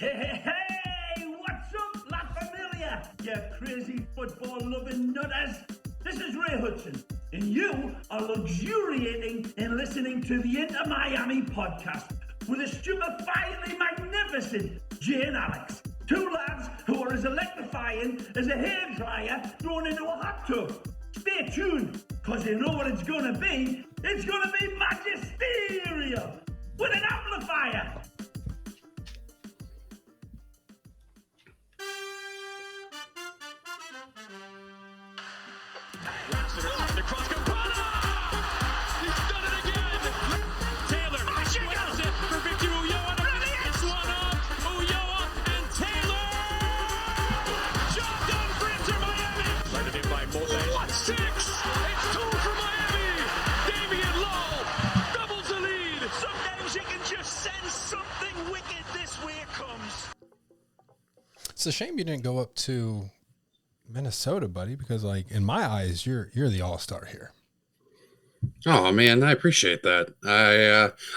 Hey, what's up, La Familia? You crazy football-loving nutters. This is Ray Hudson, and you are luxuriating in listening to the Inter Miami podcast with the stupefyingly magnificent Jay and Alex. Two lads who are as electrifying as a hairdryer thrown into a hot tub. Stay tuned, because you know what it's going to be. It's going to be magisterial with an amplifier. Across Campana! He's done it again! Taylor swings it for Victor Ulloa to finish one off. Ulloa and Taylor! Job done for Inter Miami! Lighted in by Montreal. What? 6! It's 2 for Miami! Damian Lowe doubles the lead! Some days you can just sense something wicked this way it comes. It's a shame you didn't go up to Minnesota, buddy, because like in my eyes, you're the all-star here. Oh man, I appreciate that.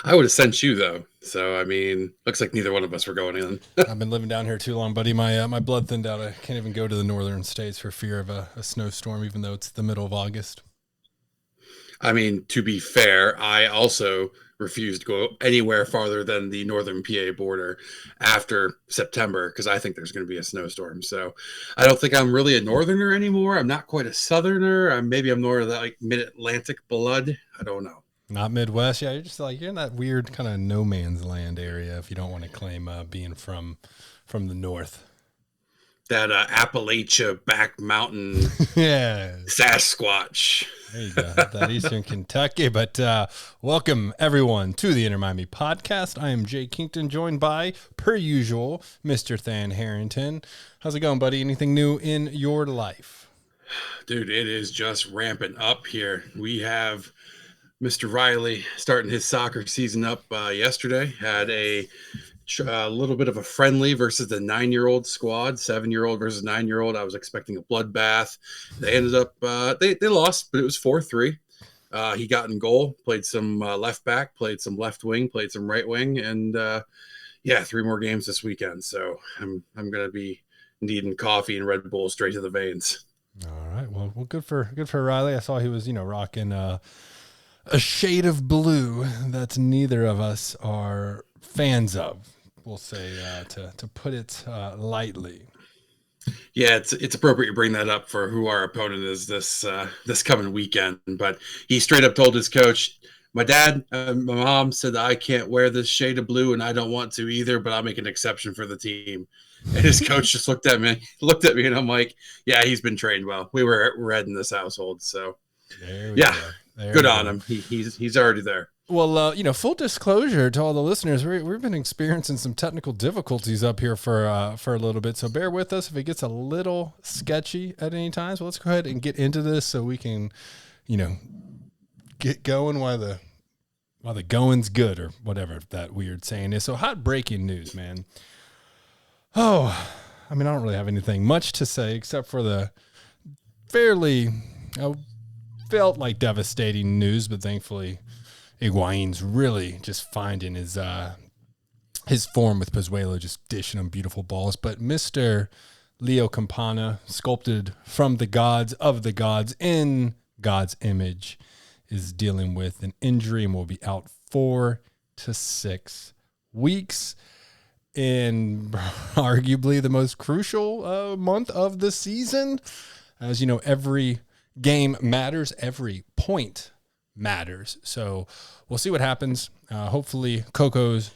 I would have sent you though. So I mean, looks like neither one of us were going in. I've been living down here too long, buddy. My blood thinned out. I can't even go to the northern states for fear of a snowstorm, even though it's the middle of August. I mean, to be fair, I also refused to go anywhere farther than the northern PA border after September because I think there's going to be a snowstorm. So I don't think I'm really a northerner anymore. I'm not quite a southerner. Maybe I'm more of that like mid-Atlantic blood. I don't know. Not Midwest. Yeah, you're just like you're in that weird kind of no man's land area if you don't want to claim being from the north. That Appalachia back mountain yeah, Sasquatch. There you go, that Eastern Kentucky. But welcome everyone to the Inter Miami podcast. I am Jay Kinkton, joined by, per usual, Mr. Than Harrington. How's it going, buddy? Anything new in your life? Dude, it is just ramping up here. We have Mr. Riley starting his soccer season up yesterday. Had a little bit of a friendly versus the 9-year-old squad, 7-year-old versus 9-year-old. I was expecting a bloodbath. They ended up, they lost, but it was 4-3. He got in goal, played some left back, played some left wing, played some right wing, and 3 more games this weekend. So I'm going to be needing coffee and Red Bull straight to the veins. All right. Well, good for Riley. I saw he was, rocking a shade of blue that neither of us are fans of. We'll say to put it lightly. Yeah, it's appropriate to bring that up for who our opponent is this coming weekend. But he straight up told his coach, "My dad, my mom said that I can't wear this shade of blue, and I don't want to either. But I'll make an exception for the team." And his coach just looked at me, and I'm like, "Yeah, he's been trained well. We were red in this household, so good on him. He's already there." Well, full disclosure to all the listeners, we've been experiencing some technical difficulties up here for a little bit, so bear with us if it gets a little sketchy at any time. So let's go ahead and get into this so we can, get going while the going's good, or whatever that weird saying is. So hot breaking news, man. Oh, I mean, I don't really have anything much to say except for the fairly, felt like devastating news, but thankfully Higuain's really just finding his form with Pozuelo, just dishing him beautiful balls. But Mr. Leo Campana, sculpted from the gods of the gods in God's image, is dealing with an injury and will be out 4 to 6 weeks in arguably the most crucial month of the season. As you know, every game matters, every point matters. So we'll see what happens. Hopefully Coco's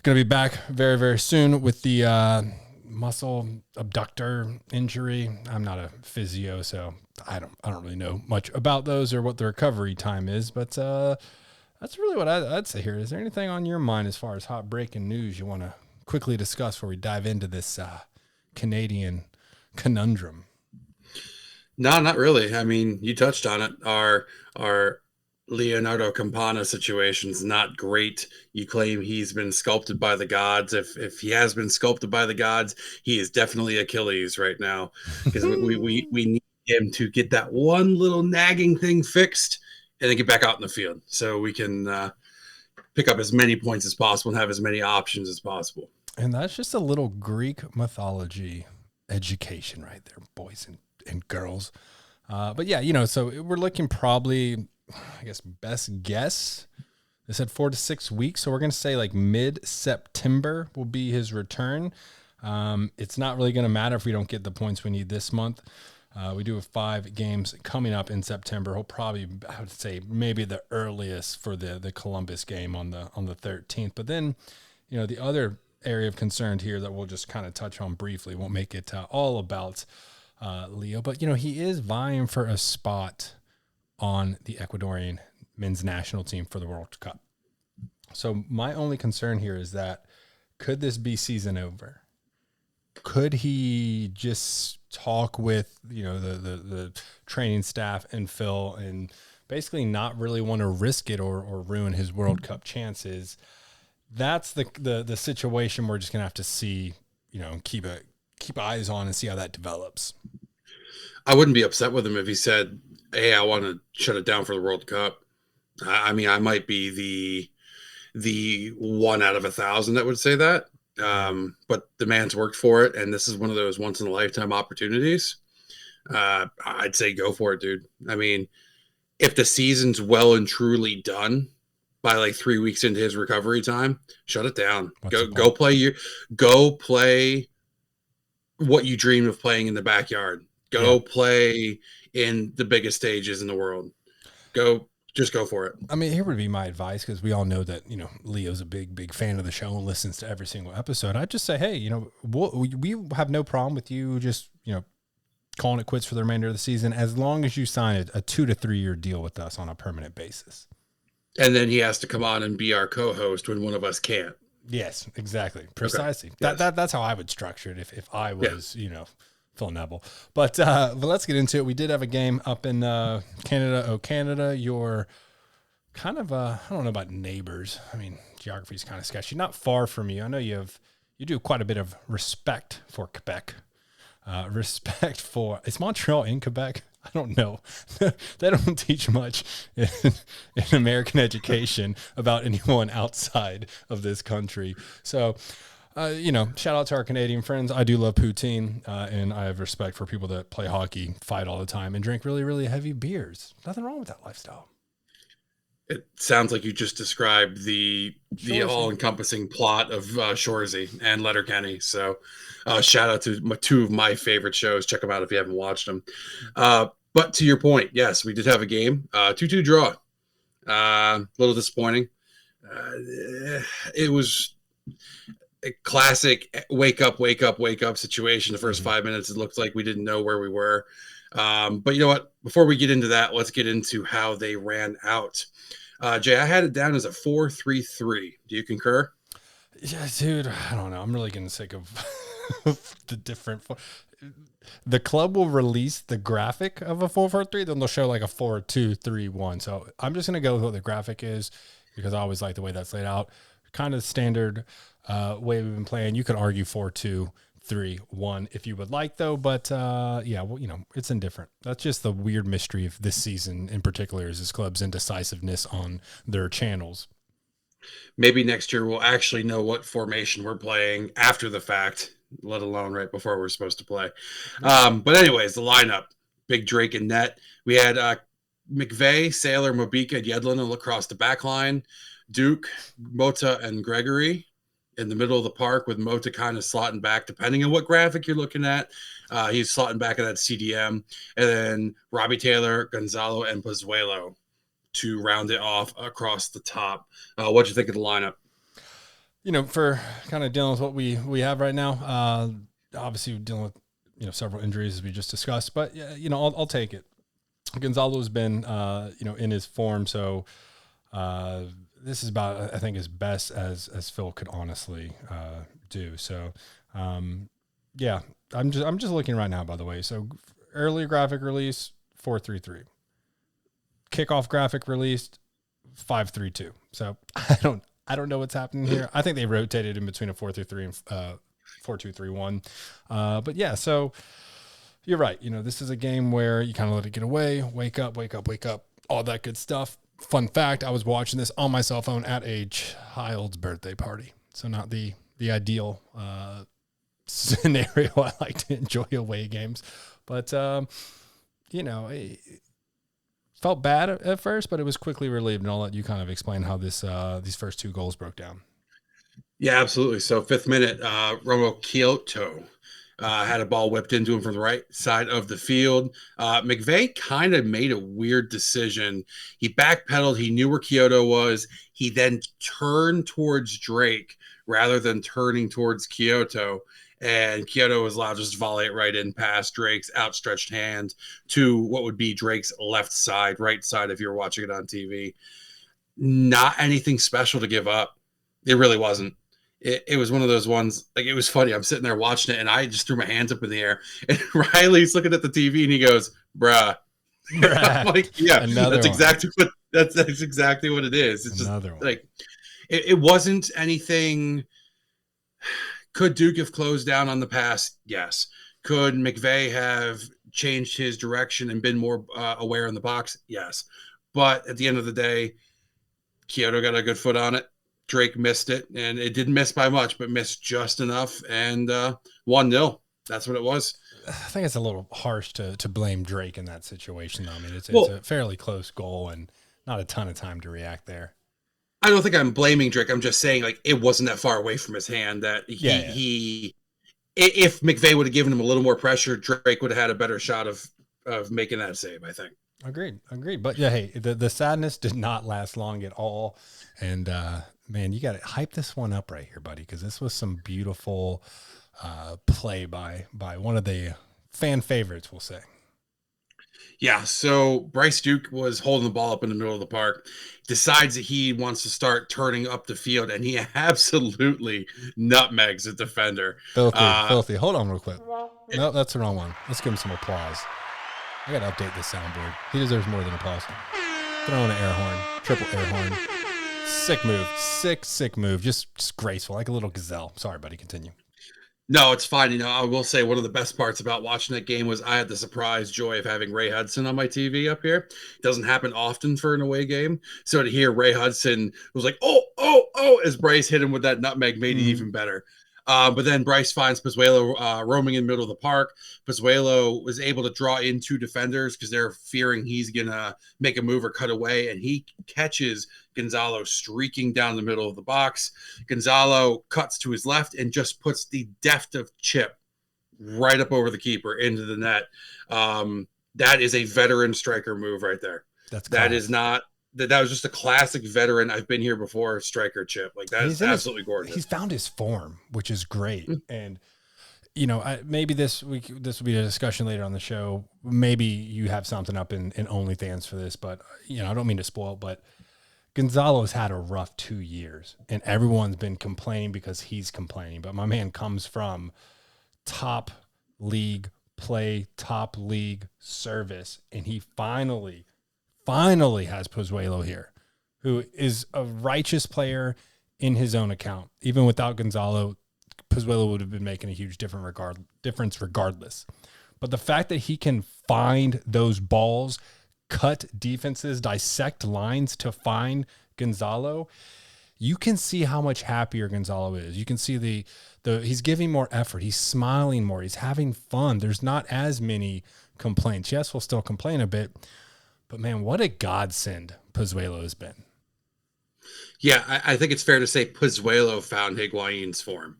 going to be back very, very soon with the muscle abductor injury. I'm not a physio, so I don't really know much about those or what the recovery time is, but that's really what I'd say here. Is there anything on your mind as far as hot breaking news you want to quickly discuss before we dive into this Canadian conundrum? No, not really. I mean, you touched on it. Our Leonardo Campana situation's not great. You claim he's been sculpted by the gods. If he has been sculpted by the gods, he is definitely Achilles right now, because we need him to get that one little nagging thing fixed and then get back out in the field so we can pick up as many points as possible and have as many options as possible. And that's just a little Greek mythology education right there, boys and girls. But yeah, so we're looking probably, I guess, best guess. They said 4 to 6 weeks. So we're going to say like mid-September will be his return. It's not really going to matter if we don't get the points we need this month. We do have 5 games coming up in September. He'll probably, I would say, maybe the earliest for the Columbus game on the 13th. But then, the other area of concern here that we'll just kind of touch on briefly, won't make it all about Leo, but he is vying for a spot on the Ecuadorian men's national team for the World Cup. So my only concern here is that could this be season over? Could he just talk with the training staff and Phil and basically not really want to risk it or ruin his World Cup chances? That's the situation we're just gonna have to see, keep eyes on and see how that develops. I wouldn't be upset with him if he said, "Hey, I want to shut it down for the World Cup." I mean, I might be the 1 out of 1,000 that would say that, but the man's worked for it, and this is one of those once in a lifetime opportunities. I'd say go for it, dude. I mean, if the season's well and truly done by like 3 weeks into his recovery time, shut it down. Go play what you dream of playing in the backyard. Go play in the biggest stages in the world. Just go for it. I mean, here would be my advice, because we all know that, Leo's a big fan of the show and listens to every single episode. I'd just say, hey, we have no problem with you just, calling it quits for the remainder of the season, as long as you sign a 2 to 3 year deal with us on a permanent basis. And then he has to come on and be our co-host when one of us can't. Yes, exactly. Precisely. Okay. Yes. That's how I would structure it if I was, Phil Neville. But let's get into it. We did have a game up in Canada. Oh, Canada, you're kind of, I don't know about neighbors. I mean, geography is kind of sketchy. Not far from you. I know you do quite a bit of respect for Quebec. Is Montreal in Quebec? I don't know. They don't teach much in American education about anyone outside of this country. So, shout out to our Canadian friends. I do love poutine, and I have respect for people that play hockey, fight all the time, and drink really, really heavy beers. Nothing wrong with that lifestyle. It sounds like you just described the all-encompassing plot of Shoresy and Letterkenny. So shout out to 2 of my favorite shows. Check them out if you haven't watched them. But to your point, yes, we did have a game. 2-2 draw. A little disappointing. It was a classic wake up situation. The first 5 minutes, it looked like we didn't know where we were. But you know what? Before we get into that, let's get into how they ran out. Jay, I had it down as a 4-3-3. Do you concur? Yeah, dude. I don't know. I'm really getting sick of the different. The club will release the graphic of a 4-4-3, then they'll show like a 4-2-3-1. So I'm just gonna go with what the graphic is, because I always like the way that's laid out. Kind of standard way we've been playing. You could argue 4-2-3-1 if you would like, though, but it's indifferent. That's just the weird mystery of this season in particular, is this club's indecisiveness on their channels. Maybe next year we'll actually know what formation we're playing after the fact, let alone right before we're supposed to play. But anyways, the lineup: Big Drake and net. We had McVeigh, Sailor, Mobika, and Yedlin across the back line. Duke, Mota, and Gregory in the middle of the park, with Mota kind of slotting back, depending on what graphic you're looking at. He's slotting back at that CDM. And then Robbie Taylor, Gonzalo, and Pozuelo to round it off across the top. What'd you think of the lineup? For kind of dealing with what we have right now, obviously we're dealing with, several injuries, as we just discussed, but I'll take it. Gonzalo's been, in his form. So, this is about, I think, as best as Phil could honestly do. So, I'm just looking right now, by the way. So, early graphic release 4-3-3, kickoff graphic released 5-3-2. So, I don't know what's happening here. I think they rotated in between a 4-3-3 and 4-2-3-1. But yeah, so you're right. This is a game where you kind of let it get away. Wake up, all that good stuff. Fun fact, I was watching this on my cell phone at a child's birthday party. So not the the ideal scenario. I like to enjoy away games, but it felt bad at first, but it was quickly relieved. And I'll let you kind of explain how these first 2 goals broke down. Yeah, absolutely. So 5th minute, Romo Kyoto had a ball whipped into him from the right side of the field. McVay kind of made a weird decision. He backpedaled. He knew where Kyoto was. He then turned towards Drake rather than turning towards Kyoto. And Kyoto was allowed to just volley it right in past Drake's outstretched hand to what would be Drake's left side, right side if you were watching it on TV. Not anything special to give up. It really wasn't. It was one of those ones, like, it was funny. I'm sitting there watching it, and I just threw my hands up in the air. And Riley's looking at the TV, and he goes, bruh. I'm like, yeah, that's exactly what it is. It's another just one. Like, it wasn't anything. Could Duke have closed down on the pass? Yes. Could McVay have changed his direction and been more aware in the box? Yes. But at the end of the day, Kyoto got a good foot on it. Drake missed it, and it didn't miss by much, but missed just enough, and 1-0. That's what it was. I think it's a little harsh to blame Drake in that situation, though. I mean, it's a fairly close goal and not a ton of time to react there. I don't think I'm blaming Drake. I'm just saying, like, it wasn't that far away from his hand that if McVay would have given him a little more pressure, Drake would have had a better shot of making that save, I think. Agreed. But yeah, hey, the sadness did not last long at all. And, man, you got to hype this one up right here, buddy, because this was some beautiful play by one of the fan favorites, we'll say. Yeah, so Bryce Duke was holding the ball up in the middle of the park, decides that he wants to start turning up the field, and he absolutely nutmegs a defender. Filthy. Hold on real quick. No, that's the wrong one. Let's give him some applause. I got to update this soundboard. He deserves more than applause. Throw in an air horn. Triple air horn. Sick move. Sick move. Just graceful, like a little gazelle. Sorry, buddy. Continue. No, it's fine. You know, I will say one of the best parts about watching that game was I had the surprise joy of having Ray Hudson on my TV up here. It doesn't happen often for an away game. So to hear Ray Hudson was like, oh, as Bryce hit him with that nutmeg made it even better. But then Bryce finds Pozuelo roaming in the middle of the park. Pozuelo was able to draw in 2 defenders because they're fearing he's going to make a move or cut away, and he catches Gonzalo streaking down the middle of the box. Gonzalo cuts to his left and just puts the deft of chip right up over the keeper into the net. That is a veteran striker move right there. That was just a classic veteran. I've been here before. Striker chip. Like, that is absolutely gorgeous. He's found his form, which is great. And, you know, maybe this will be a discussion later on the show. Maybe you have something up in OnlyThans for this, but, you know, I don't mean to spoil, but Gonzalo's had a rough 2 years, and everyone's been complaining because he's complaining. But my man comes from top league play, top league service, and he finally has Pozuelo here, who is a righteous player in his own account. Even without Gonzalo, Pozuelo would have been making a huge difference regardless. But the fact that he can find those balls, cut defenses, dissect lines to find Gonzalo, you can see how much happier Gonzalo is. You can see he's giving more effort. He's smiling more. He's having fun. There's not as many complaints. Yes, we'll still complain a bit, but man, what a godsend Pozuelo has been. Yeah, I think it's fair to say Pozuelo found Higuain's form,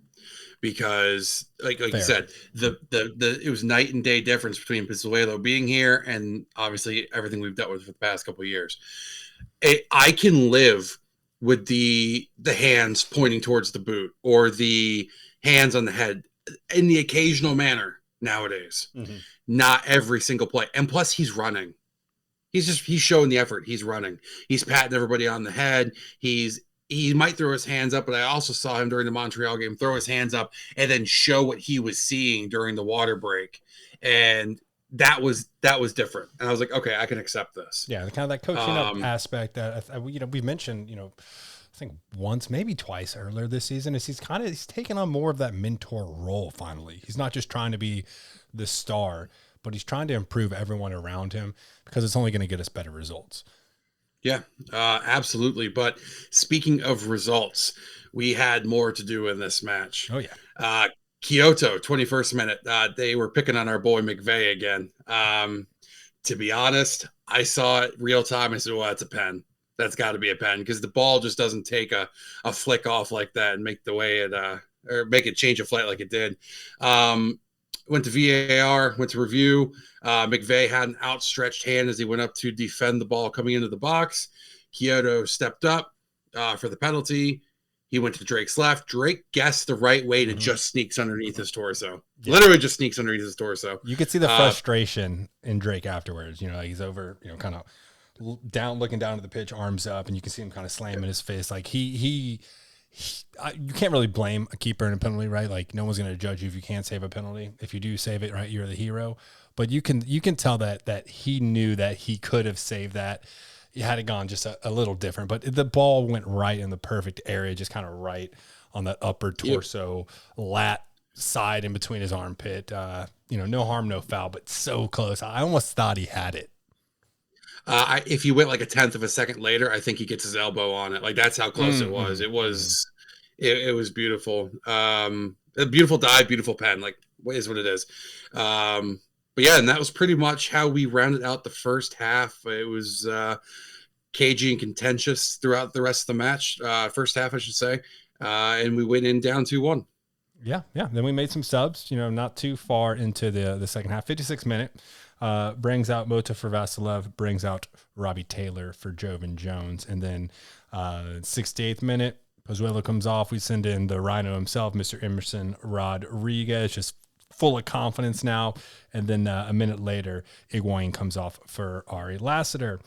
because like you said, it was night and day difference between Pozuelo being here and obviously everything we've dealt with for the past couple of years. I can live with the hands pointing towards the boot or the hands on the head in the occasional manner nowadays. Mm-hmm. Not every single play. And plus he's running. He's showing the effort. He's running. He's patting everybody on the head. He might throw his hands up, but I also saw him during the Montreal game throw his hands up and then show what he was seeing during the water break. And that was different. And I was like, okay, I can accept this. Yeah, kind of that coaching up aspect that we mentioned, I think once, maybe twice earlier this season, is he's taken on more of that mentor role finally. He's not just trying to be the star, but he's trying to improve everyone around him, because it's only going to get us better results. Yeah, absolutely. But speaking of results, we had more to do in this match. Oh, yeah. Kyoto, 21st minute. They were picking on our boy McVeigh again. To be honest, I saw it real time. I said, well, that's a pen. That's got to be a pen because the ball just doesn't take a flick off like that and make the way it or make it change a flight like it did. Went to VAR, went to review. McVeigh had an outstretched hand as he went up to defend the ball coming into the box. Kyoto stepped up for the penalty. He went to Drake's left. Drake guessed the right way to just sneaks underneath his torso. Yeah. Literally just sneaks underneath his torso. You could see the frustration in Drake afterwards. You know, he's over, you know, kind of down, looking down at the pitch, arms up, and you can see him kind of slamming his face. Like you can't really blame a keeper in a penalty, right? Like no one's going to judge you if you can't save a penalty. If you do save it, right, you're the hero. But you can tell that he knew that he could have saved that. Had it gone just a little different, but the ball went right in the perfect area, just kind of right on that upper torso, lat side in between his armpit. You know, no harm, no foul, but so close. I almost thought he had it. If he went like a tenth of a second later, I think he gets his elbow on it. Like that's how close it was. It was beautiful. A beautiful dive, beautiful pen. Like what is what it is. But yeah, and that was pretty much how we rounded out the first half. It was cagey and contentious throughout the rest of the match. First half, I should say. And we went in down 2-1. Yeah. Then we made some subs, you know, not too far into the second half. 56th minute, brings out Mota for Vasilev, brings out Robbie Taylor for Jovan Jones. And then 68th minute, Pozuelo comes off. We send in the Rhino himself, Mr. Emerson Rodriguez, just full of confidence now. And then a minute later, Higuain comes off for Ari Lassiter.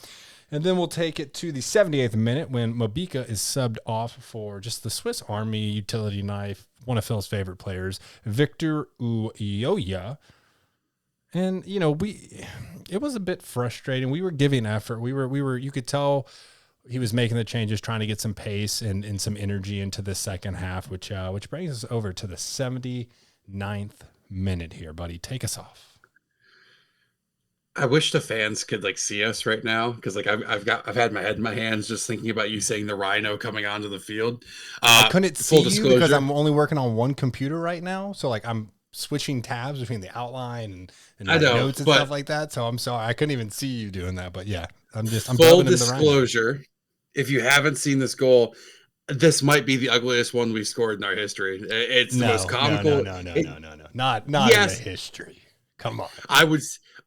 And then we'll take it to the 78th minute when Mobika is subbed off for just the Swiss Army utility knife, one of Phil's favorite players, Victor Uyoya. And, you know, it was a bit frustrating. We were giving effort. We were, you could tell he was making the changes, trying to get some pace and some energy into the second half, which brings us over to the 79th minute here, buddy. Take us off. I wish the fans could like see us right now because like I've had my head in my hands just thinking about you saying the Rhino coming onto the field. I couldn't see you because I'm only working on one computer right now, so like I'm switching tabs between the outline and my notes and stuff like that. So I'm sorry, I couldn't even see you doing that. But yeah, I'm full disclosure. If you haven't seen this goal, this might be the ugliest one we've scored in our history. It's the most comical. No. Not yes. In the history. Come on.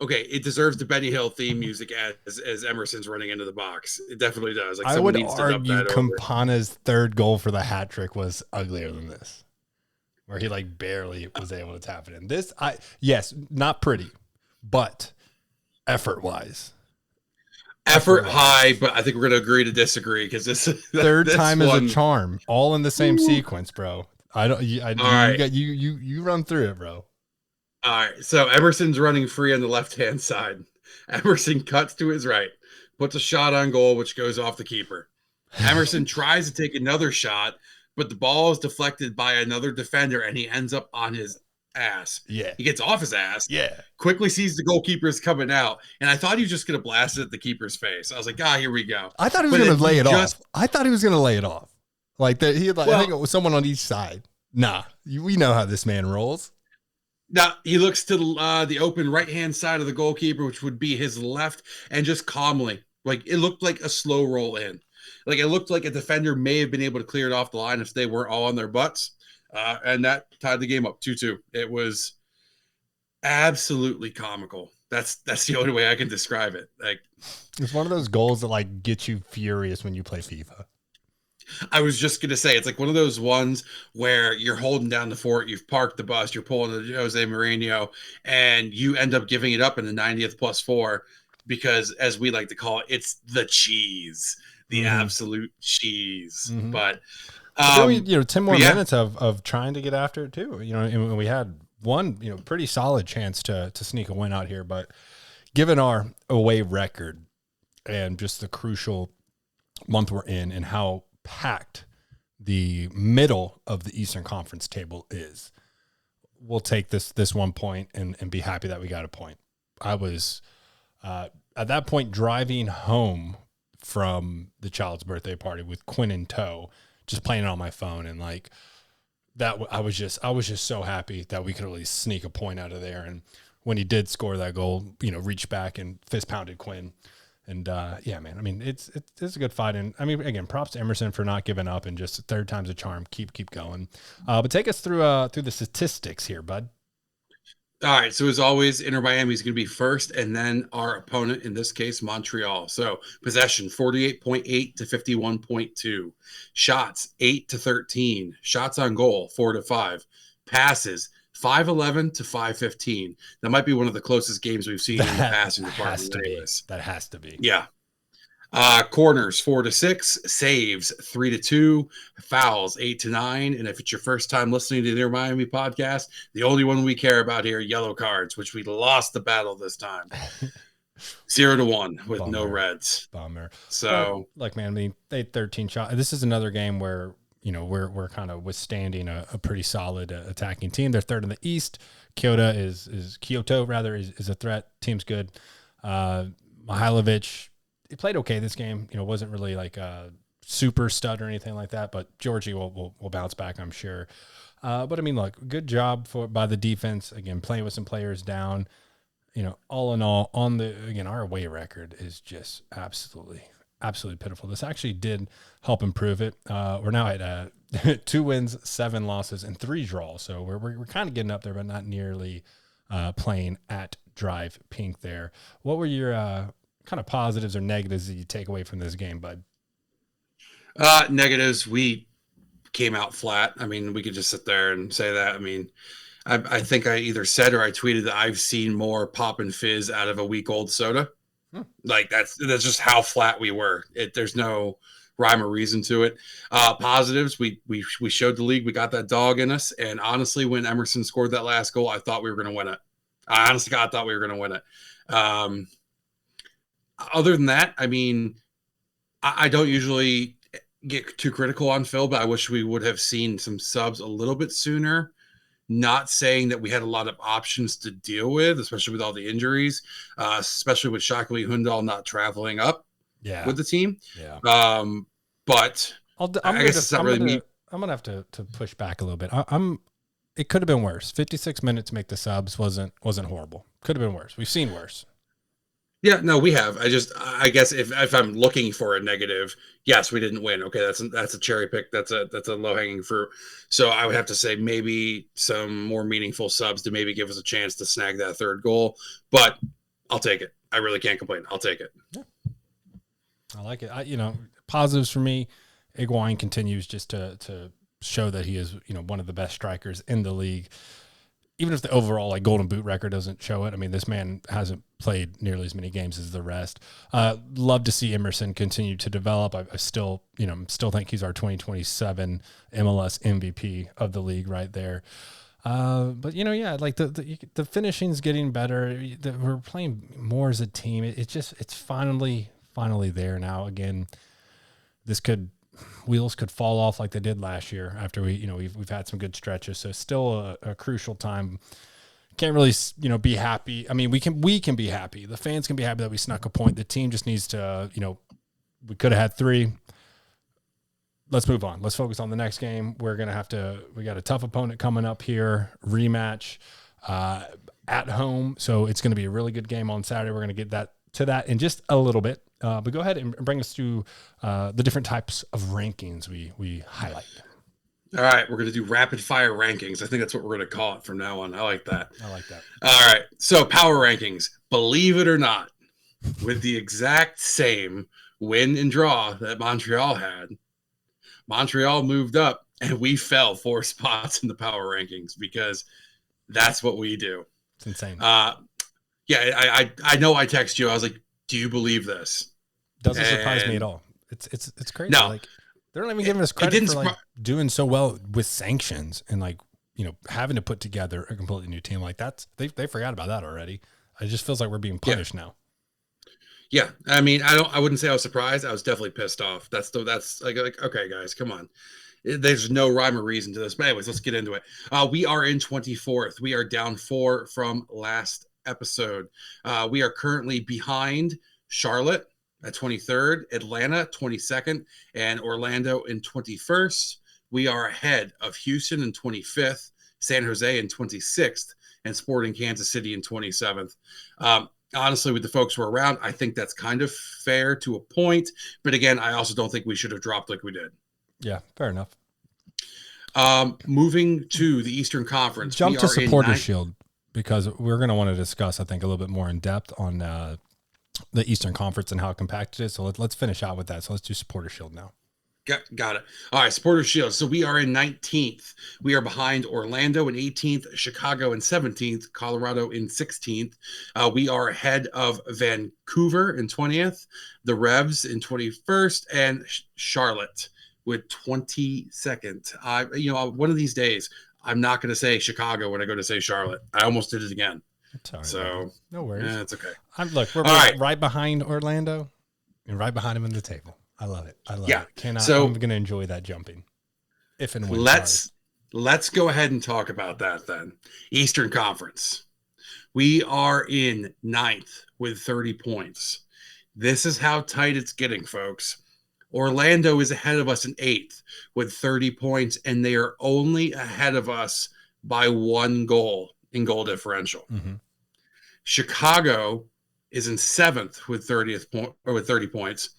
Okay, it deserves the Benny Hill theme music as Emerson's running into the box. It definitely does. Like I would argue Campana's third goal for the hat trick was uglier than this, where he like barely was able to tap it in. This, yes, not pretty, but effort high. But I think we're going to agree to disagree because this third time is a charm, all in the same sequence, bro. You run through it, bro. All right, so Emerson's running free on the left-hand side. Emerson cuts to his right, puts a shot on goal, which goes off the keeper. Emerson tries to take another shot, but the ball is deflected by another defender, and he ends up on his ass. Yeah. He gets off his ass. Yeah. Quickly sees the goalkeeper's coming out, and I thought he was just going to blast it at the keeper's face. I was like, here we go. I thought he was going to lay it off. I thought he was going to lay it off. Like, I think it was someone on each side. Nah, we know how this man rolls. Now, he looks to the open right-hand side of the goalkeeper, which would be his left, and just calmly, like it looked like a slow roll in. Like it looked like a defender may have been able to clear it off the line if they weren't all on their butts. And that tied the game up 2-2. It was absolutely comical. That's the only way I can describe it. Like it's one of those goals that like get you furious when you play FIFA. I was just going to say, it's like one of those ones where you're holding down the fort, you've parked the bus, you're pulling the Jose Mourinho, and you end up giving it up in the 90th +4 because, as we like to call it, it's the cheese, the absolute cheese. Mm-hmm. But, 10 more minutes of trying to get after it too. You know, and we had one, pretty solid chance to sneak a win out here, but given our away record and just the crucial month we're in and how packed the middle of the Eastern Conference table is, we'll take this 1 point and be happy that we got a point. I was at that point driving home from the child's birthday party with Quinn in tow, just playing it on my phone, and like that, I was just so happy that we could at least sneak a point out of there. And when he did score that goal, reached back and fist pounded Quinn. And yeah, man, I mean, it's a good fight. And I mean, again, props to Emerson for not giving up and just third time's a charm. Keep going. But take us through the statistics here, bud. All right. So as always, Inter Miami is going to be first, and then our opponent, in this case, Montreal. So possession 48.8 to 51.2, shots 8 to 13, shots on goal 4 to 5, passes 5-11 to 5-15. That might be one of the closest games we've seen in the passing department. That has to be. Yeah. Corners 4 to 6, saves 3 to 2, fouls 8 to 9. And if it's your first time listening to the Inter Miami podcast, the only one we care about here, yellow cards, which we lost the battle this time. 0 to 1 with Bummer. No reds. Bummer. So, like, man, I mean, they had 13 shots. This is another game where we're kind of withstanding a pretty solid attacking team. They're third in the East. Kyoto is a threat. Team's good. Mihailovic, he played okay this game. Wasn't really like a super stud or anything like that, but Georgie will bounce back, I'm sure. But I mean, look, good job by the defense. Again, playing with some players down. All in all, our away record is just absolutely pitiful. This actually did help improve it. We're now at 2 wins, 7 losses, and 3 draws. So we're kind of getting up there, but not nearly playing at Drive Pink there. What were your kind of positives or negatives that you take away from this game, bud? Negatives, we came out flat. I mean, we could just sit there and say that. I mean, I think I either said or I tweeted that I've seen more pop and fizz out of a week-old soda. Like that's just how flat we were. There's no rhyme or reason to it. Positives, we showed the league we got that dog in us. And honestly, when Emerson scored that last goal, I thought we were going to win it. I honestly thought we were going to win it. Other than that, I mean, I don't usually get too critical on Phil, but I wish we would have seen some subs a little bit sooner. Not saying that we had a lot of options to deal with, especially with all the injuries, especially with Shockley Hundal not traveling up with the team. Yeah. But I'm going to have to push back a little bit. It could have been worse. 56 minutes to make the subs wasn't horrible. Could have been worse. We've seen worse. Yeah, no, we have. I guess if I'm looking for a negative, yes, we didn't win. Okay, that's a cherry pick. That's a low hanging fruit. So I would have to say maybe some more meaningful subs to maybe give us a chance to snag that third goal. But I'll take it. I really can't complain. I'll take it. Yeah. I like it. Positives for me. Higuain continues just to show that he is one of the best strikers in the league. Even if the overall like Golden Boot record doesn't show it, I mean, this man hasn't played nearly as many games as the rest. Love to see Emerson continue to develop. I still think he's our 2027 MLS MVP of the league right there. But like the finishing's getting better. We're playing more as a team. It's finally there now. Again, wheels could fall off like they did last year after we've had some good stretches. So still a crucial time. Can't really, be happy. I mean, we can be happy. The fans can be happy that we snuck a point. The team just needs to, we could have had 3. Let's move on. Let's focus on the next game. We got a tough opponent coming up here. Rematch at home. So it's going to be a really good game on Saturday. We're going to get to that in just a little bit. But go ahead and bring us through the different types of rankings we highlight. All right, we're going to do rapid fire rankings. I think that's what we're going to call it from now on. I like that. All right, so power rankings. Believe it or not, with the exact same win and draw that Montreal had, Montreal moved up and we fell 4 spots in the power rankings because that's what we do. It's insane. Yeah, I know I text you. I was like, do you believe this? Doesn't surprise me at all. It's crazy. No. Like they're not even giving us credit for like doing so well with sanctions and like, having to put together a completely new team like that. They forgot about that already. It just feels like we're being punished now. Yeah. I mean, I wouldn't say I was surprised. I was definitely pissed off. That's like, okay, guys, come on. There's no rhyme or reason to this. But anyways, let's get into it. We are in 24th. We are down 4 from last episode. We are currently behind Charlotte, at 23rd, Atlanta 22nd, and Orlando in 21st. We are ahead of Houston in 25th, San Jose in 26th, and Sporting Kansas City in 27th. Honestly, with the folks who are around, I think that's kind of fair to a point. But again, I also don't think we should have dropped like we did. Yeah, fair enough. Moving to the Eastern Conference. Jump to Supporter Shield, because we're going to want to discuss, I think, a little bit more in depth on the Eastern Conference and how compact it is. So let's finish out with that. So let's do Supporter Shield now. Got it. All right, Supporter Shield. So we are in 19th. We are behind Orlando in 18th, Chicago in 17th, Colorado in 16th. We are ahead of Vancouver in 20th, the Revs in 21st, and Charlotte with 22nd. One of these days, I'm not going to say Chicago when I go to say Charlotte. I almost did it again. Sorry, so no worries. It's okay. Look, we're right behind Orlando and right behind him in the table. I love it. I'm going to enjoy that jumping. If and when. Let's go ahead and talk about that then. Eastern Conference. We are in 9th with 30 points. This is how tight it's getting, folks. Orlando is ahead of us in 8th with 30 points, and they are only ahead of us by 1 goal in goal differential. Mm-hmm. Chicago is in 7th with 30 points.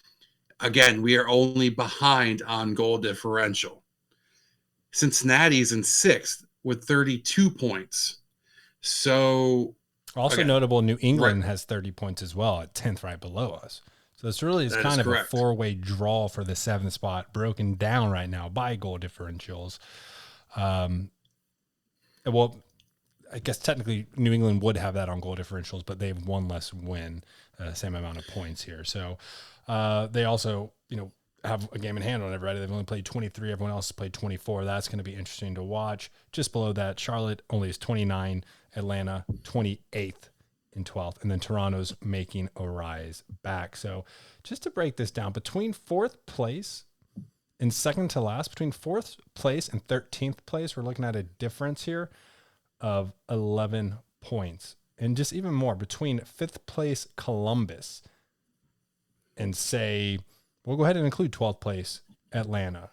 Again, we are only behind on goal differential. Cincinnati's in 6th with 32 points. So also notable, New England has 30 points as well at 10th, right below us. So this really is kind of a 4-way draw for the 7th spot, broken down right now by goal differentials. Well, I guess technically New England would have that on goal differentials, but they have 1 less win, same amount of points here. So they also, have a game in hand on everybody. They've only played 23. Everyone else has played 24. That's going to be interesting to watch. Just below that, Charlotte only is 29, Atlanta 28th in 12th, and then Toronto's making a rise back. So just to break this down, between 4th place and second to last, between 4th place and 13th place, we're looking at a difference here of 11 points. And just even more, between 5th place Columbus and say, we'll go ahead and include 12th place Atlanta,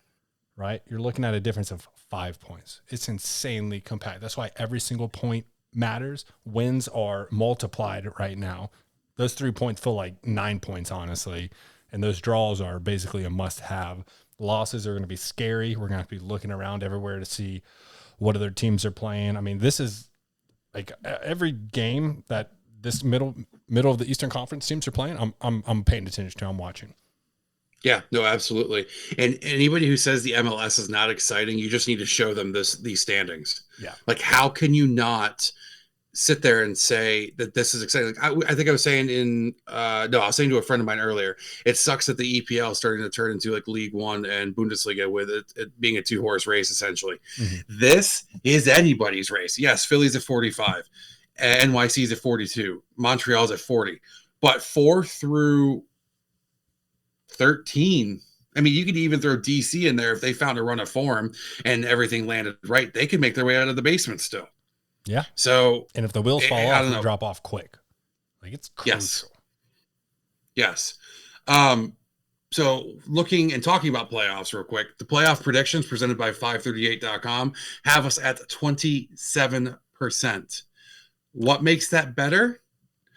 right? You're looking at a difference of 5 points. It's insanely compact. That's why every single point matters. Wins are multiplied right now. Those 3 points feel like 9 points, honestly. And those draws are basically a must-have. Losses are going to be scary. We're going to have to be looking around everywhere to see what other teams are playing. I mean, this is like every game that this middle of the Eastern Conference teams are playing, I'm paying attention to. I'm watching. Yeah, no, absolutely. And anybody who says the MLS is not exciting, you just need to show them these standings. Yeah. Like, how can you not sit there and say that this is exciting? Like, I think I was saying I was saying to a friend of mine earlier, it sucks that the EPL is starting to turn into like League One and Bundesliga with it being a 2-horse race, essentially. Mm-hmm. This is anybody's race. Yes, Philly's at 45. NYC's at 42. Montreal's at 40. But 4 through 13, I mean, you could even throw DC in there if they found a run of form and everything landed right. They could make their way out of the basement still. Yeah. So, and if the wheels fall off, they drop off quick. Like, it's crucial. Yes. So looking and talking about playoffs real quick, the playoff predictions presented by 538.com have us at 27%. What makes that better?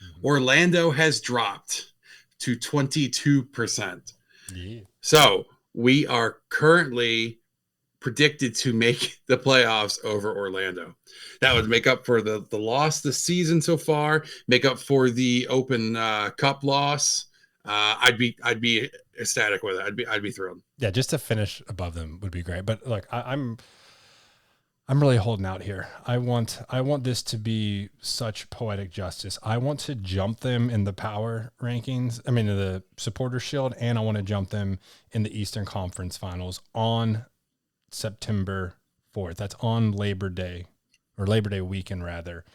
Mm-hmm. Orlando has dropped to 22%. Yeah. So we are currently predicted to make the playoffs over Orlando. That would make up for the loss this season so far, make up for the Open Cup loss. I'd be ecstatic with it. I'd be thrilled. Yeah, just to finish above them would be great. But look, I'm really holding out here. I want this to be such poetic justice. I want to jump them in the power rankings. I mean, in the Supporter Shield, and I want to jump them in the Eastern Conference Finals on September 4th. That's on Labor Day, or Labor Day weekend rather.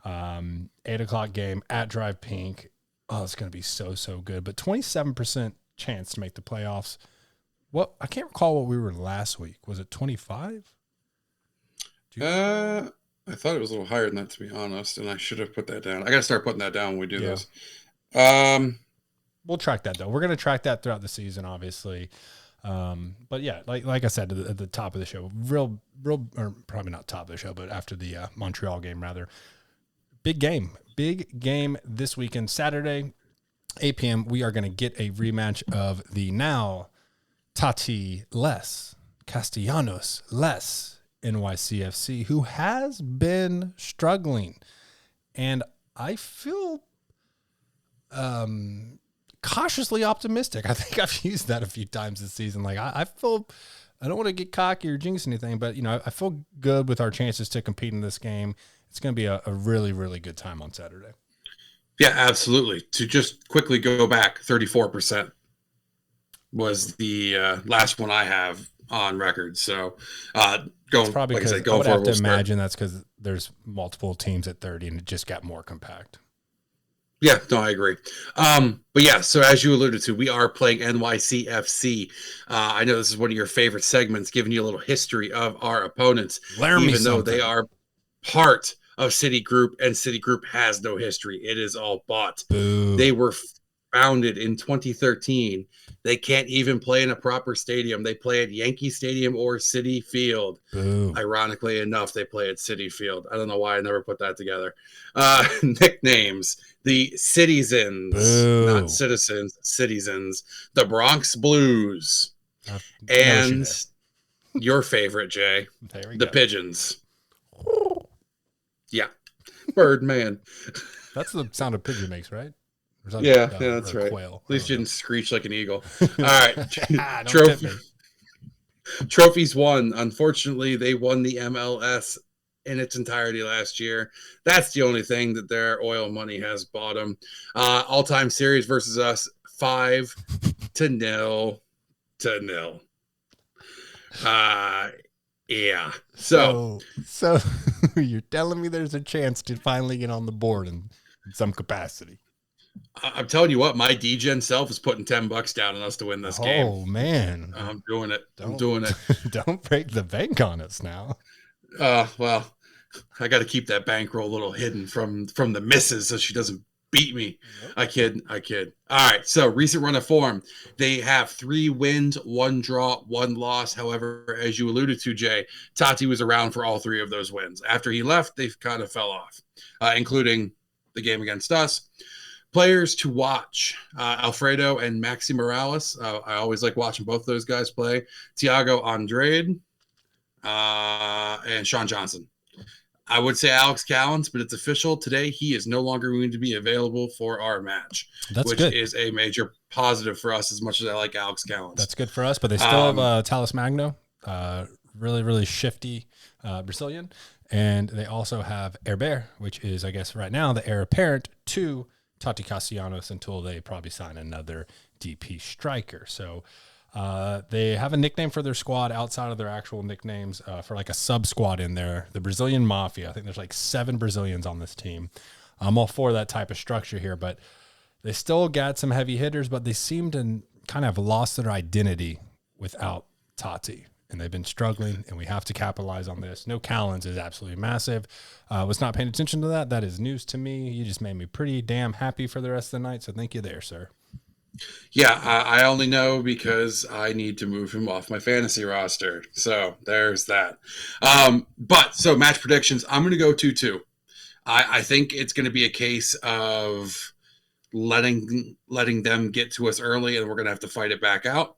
8:00 game at Drive Pink. Oh, it's going to be so good. But 27% chance to make the playoffs. Well, I can't recall what we were last week. Was it 25? I thought it was a little higher than that, to be honest, and I should have put that down. I got to start putting that down when we do this. we'll track that though. We're going to track that throughout the season, obviously. But yeah, like I said at the top of the show, real, or probably not top of the show, but after the Montreal game, rather, big game this weekend, Saturday, 8 p.m. We are going to get a rematch of the now Taty-less NYCFC, who has been struggling, and I feel cautiously optimistic. I think I've used that a few times this season. Like I feel, I don't want to get cocky or jinx anything, but I feel good with our chances to compete in this game. It's going to be a really, really good time on Saturday. Yeah, absolutely. To just quickly go back, 34% was the last one I have on record. So going, probably like I said, I would have to start. imagine that's because there's multiple teams at 30 and it just got more compact. Yeah, no, I agree. But yeah, so as you alluded to, we are playing NYCFC. I know this is one of your favorite segments, giving you a little history of our opponents, even though they are part of Citigroup, and Citigroup has no history. It is all bought. Boo. They were founded in 2013. They can't even play in a proper stadium. They play at Yankee Stadium or Citi Field. Boo. Ironically enough, they play at Citi Field. I don't know why I never put that together. Nicknames: the Citizens, not citizens, citizens. The Bronx Blues, and your favorite, Jay, the Pigeons. Yeah, Birdman. That's the sound a pigeon makes, right? Yeah, that's right. Quail? At least you didn't screech like an eagle. All right. Trophies won. Unfortunately, they won the MLS in its entirety last year. That's the only thing that their oil money has bought them. All-time series versus us, 5-0. Yeah. So you're telling me there's a chance to finally get on the board in some capacity. I'm telling you what, my DGen self is putting $10 down on us to win this game. Oh man, I'm doing it. I'm doing it. Don't break the bank on us now. Well, I got to keep that bankroll a little hidden from the missus so she doesn't beat me. I kid. All right. So recent run of form, they have 3 wins, 1 draw, 1 loss. However, as you alluded to, Jay, Taty was around for all 3 of those wins. After he left, they kind of fell off, including the game against us. Players to watch, Alfredo and Maxi Morales. I always like watching both those guys play. Thiago Andrade and Sean Johnson. I would say Alex Callens, but it's official today. He is no longer going to be available for our match, which is a major positive for us as much as I like Alex Callens. That's good for us, but they still have Talis Magno, really, really shifty Brazilian. And they also have Herbert, which is, I guess, right now the heir apparent to Taty Castellanos until they probably sign another DP striker. So they have a nickname for their squad outside of their actual nicknames for like a sub squad in there. The Brazilian Mafia. I think there's like 7 Brazilians on this team. I'm all for that type of structure here, but they still got some heavy hitters, but they seem to kind of have lost their identity without Taty. And they've been struggling, and we have to capitalize on this. No Callens is absolutely massive. Was not paying attention to that. That is news to me. You just made me pretty damn happy for the rest of the night, so thank you there, sir. Yeah, I only know because I need to move him off my fantasy roster. So there's that. But so match predictions, I'm going to go 2-2. I think it's going to be a case of letting them get to us early, and we're going to have to fight it back out.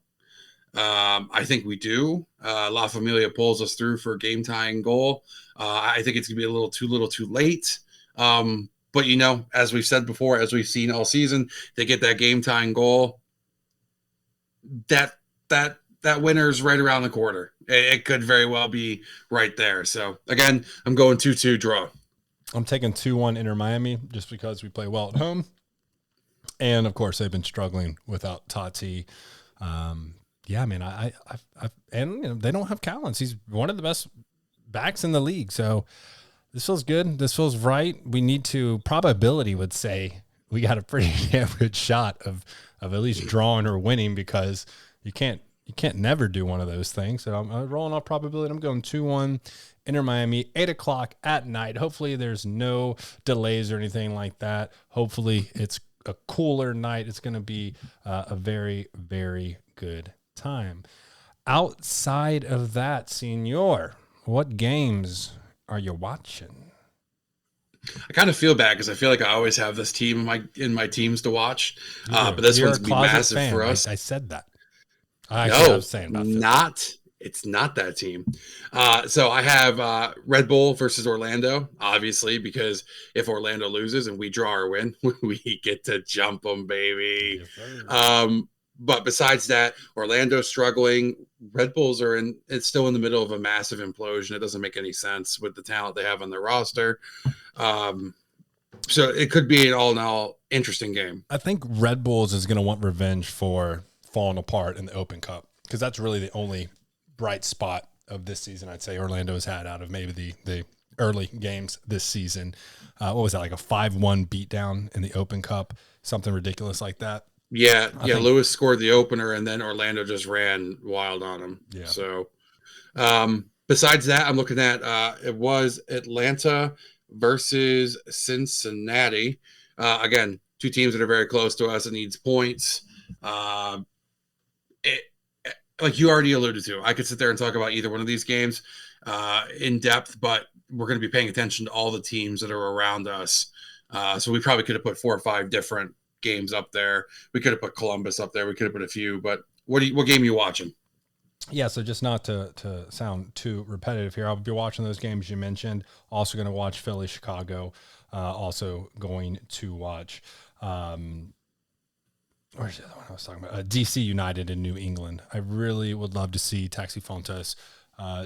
I think we do. La Familia pulls us through for a game-tying goal. I think it's going to be a little too late. But, as we've said before, as we've seen all season, they get that game-tying goal. That winner's right around the corner. It could very well be right there. So, again, I'm going 2-2 draw. I'm taking 2-1 Inter Miami just because we play well at home. And, of course, they've been struggling without Taty. Yeah, man, and they don't have Callens. He's one of the best backs in the league. So this feels good. This feels right. We need to, probability would say we got a pretty damn good shot of at least drawing or winning, because you can't never do one of those things. So I'm rolling off probability. I'm going 2-1 Inter Miami, 8:00 at night. Hopefully there's no delays or anything like that. Hopefully it's a cooler night. It's going to be a very, very good time. Outside of that, Senor, what games are you watching? I kind of feel bad because I feel like I always have this team in my teams to watch, but this You're one's a gonna be closet massive fan. for us. I said that. Actually, I was saying about Philly. It's not that team. So I have Red Bull versus Orlando, obviously, because if Orlando loses and we draw or win, we get to jump them, baby. Yes, sir. But besides that, Orlando's struggling. Red Bulls it's still in the middle of a massive implosion. It doesn't make any sense with the talent they have on their roster. So it could be an all in all interesting game. I think Red Bulls is going to want revenge for falling apart in the Open Cup, because that's really the only bright spot of this season. I'd say Orlando's had out of maybe the early games this season. What was that, like a 5-1 beatdown in the Open Cup? Something ridiculous like that. Yeah. Lewis scored the opener, and then Orlando just ran wild on him. Yeah. So besides that, I'm looking at it was Atlanta versus Cincinnati. Again, two teams that are very close to us. It needs points. Like you already alluded to, I could sit there and talk about either one of these games in depth, but we're going to be paying attention to all the teams that are around us. So we probably could have put 4 or 5 different games up there. We could have put Columbus up there. We could have put a few, but what game are you watching? Yeah, so just not to sound too repetitive here, I'll be watching those games you mentioned. Also going to watch Philly, Chicago. Also going to watch where's the other one I was talking about? DC United in New England. I really would love to see Taxi Fontes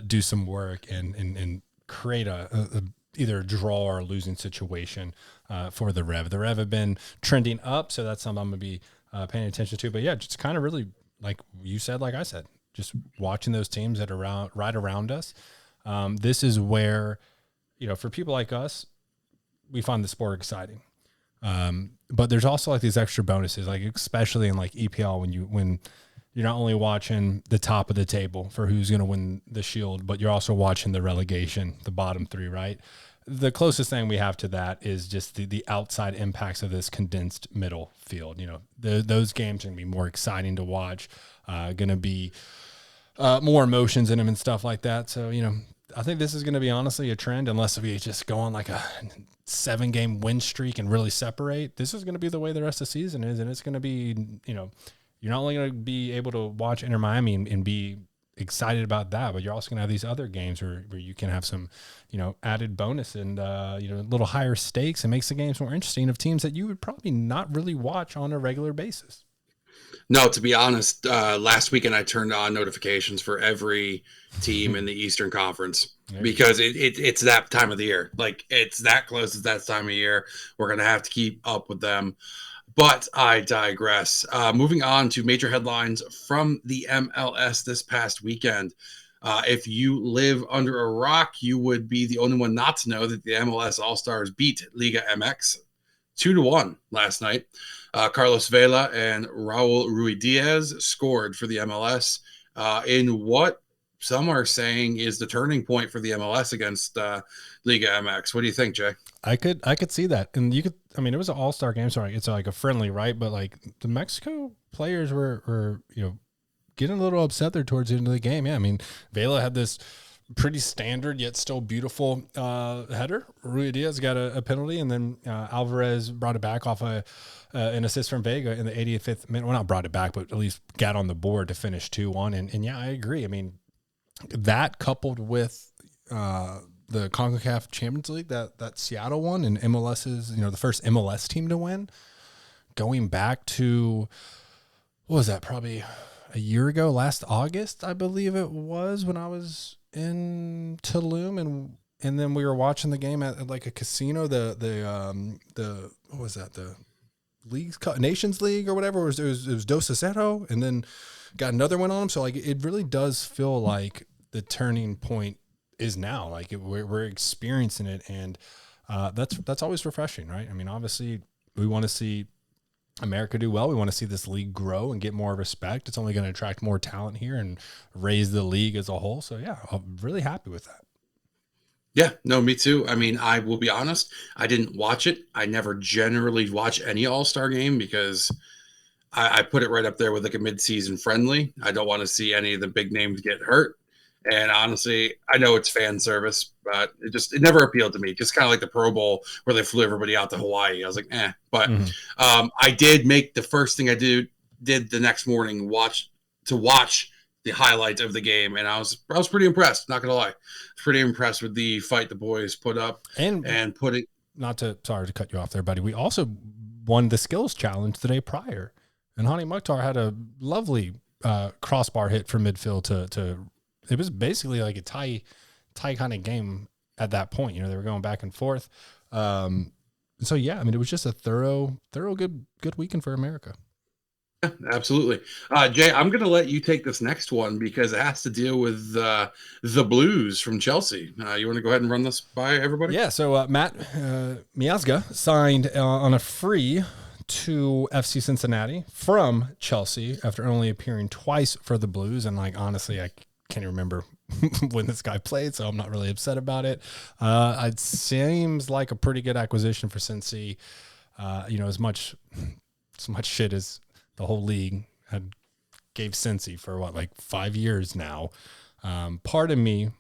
do some work and create a either a draw or a losing situation for the Rev. The Rev have been trending up, so that's something I'm going to be paying attention to. But yeah, just kind of really, like you said, like I said, just watching those teams that are right around us. This is where, for people like us, we find the sport exciting. But there's also like these extra bonuses, like especially in like EPL when you're not only watching the top of the table for who's going to win the Shield, but you're also watching the relegation, the bottom 3, right? The closest thing we have to that is just the outside impacts of this condensed middle field. Those games are going to be more exciting to watch, going to be more emotions in them and stuff like that. So, I think this is going to be honestly a trend, unless we just go on like a 7-game win streak and really separate. This is going to be the way the rest of the season is. And it's going to be, you're not only going to be able to watch Inter Miami and be excited about that, but you're also going to have these other games where you can have some, added bonus and, a little higher stakes, and makes the games more interesting of teams that you would probably not really watch on a regular basis. No, to be honest, last weekend I turned on notifications for every team in the Eastern Conference because it's that time of the year. Like, it's that close to that time of year. We're going to have to keep up with them. But I digress. Moving on to major headlines from the MLS this past weekend. If you live under a rock, you would be the only one not to know that the MLS All-Stars beat Liga MX 2-1 last night. Carlos Vela and Raul Ruidiaz scored for the MLS in what some are saying is the turning point for the MLS against Liga MX. What do you think, Jay? I could see that. And it was an all-star game. Sorry, it's like a friendly, right? But like the Mexico players were getting a little upset there towards the end of the game. Yeah, I mean, Vela had this pretty standard yet still beautiful header. Ruidiaz got a penalty, and then Alvarez brought it back off an assist from Vega in the 85th minute. Well, not brought it back, but at least got on the board to finish 2-1. And yeah, I agree. I mean, that coupled with the CONCACAF Champions League, that Seattle won, and MLS's, the first MLS team to win, going back to, what was that, probably a year ago, last August, I believe it was, when I was in Tulum, and then we were watching the game at like a casino, the what was that, the Leagues Nations League or whatever, it was 2-0, and then got another one on them. So like it really does feel like the turning point is now. Like we're experiencing it, and that's always refreshing, right? I mean, obviously we want to see America do well. We want to see this league grow and get more respect. It's only going to attract more talent here and raise the league as a whole. So yeah, I'm really happy with that. Yeah, no, me too. I mean, I will be honest, I didn't watch it. I never generally watch any All-Star game because I put it right up there with like a mid-season friendly. I don't want to see any of the big names get hurt. And honestly, I know it's fan service, but it never appealed to me. Just kind of like the Pro Bowl where they flew everybody out to Hawaii. I was like, eh. But I did make the first thing I did the next morning watch the highlights of the game, and I was pretty impressed. Not gonna lie, pretty impressed with the fight the boys put up and putting. Sorry to cut you off there, buddy. We also won the skills challenge the day prior, and Hani Mukhtar had a lovely crossbar hit from midfield to. It was basically like a tie kind of game at that point. You know, they were going back and forth. So yeah, I mean, it was just a thorough good weekend for America. Yeah, absolutely. Jay, I'm going to let you take this next one because it has to deal with the Blues from Chelsea. You want to go ahead and run this by everybody? Yeah. So Matt Miazga signed on a free to FC Cincinnati from Chelsea after only appearing twice for the Blues. And like, honestly, I can't even remember when this guy played, so I'm not really upset about it. It seems like a pretty good acquisition for Cincy. You know, as much shit as the whole league gave Cincy for like 5 years now. Part of me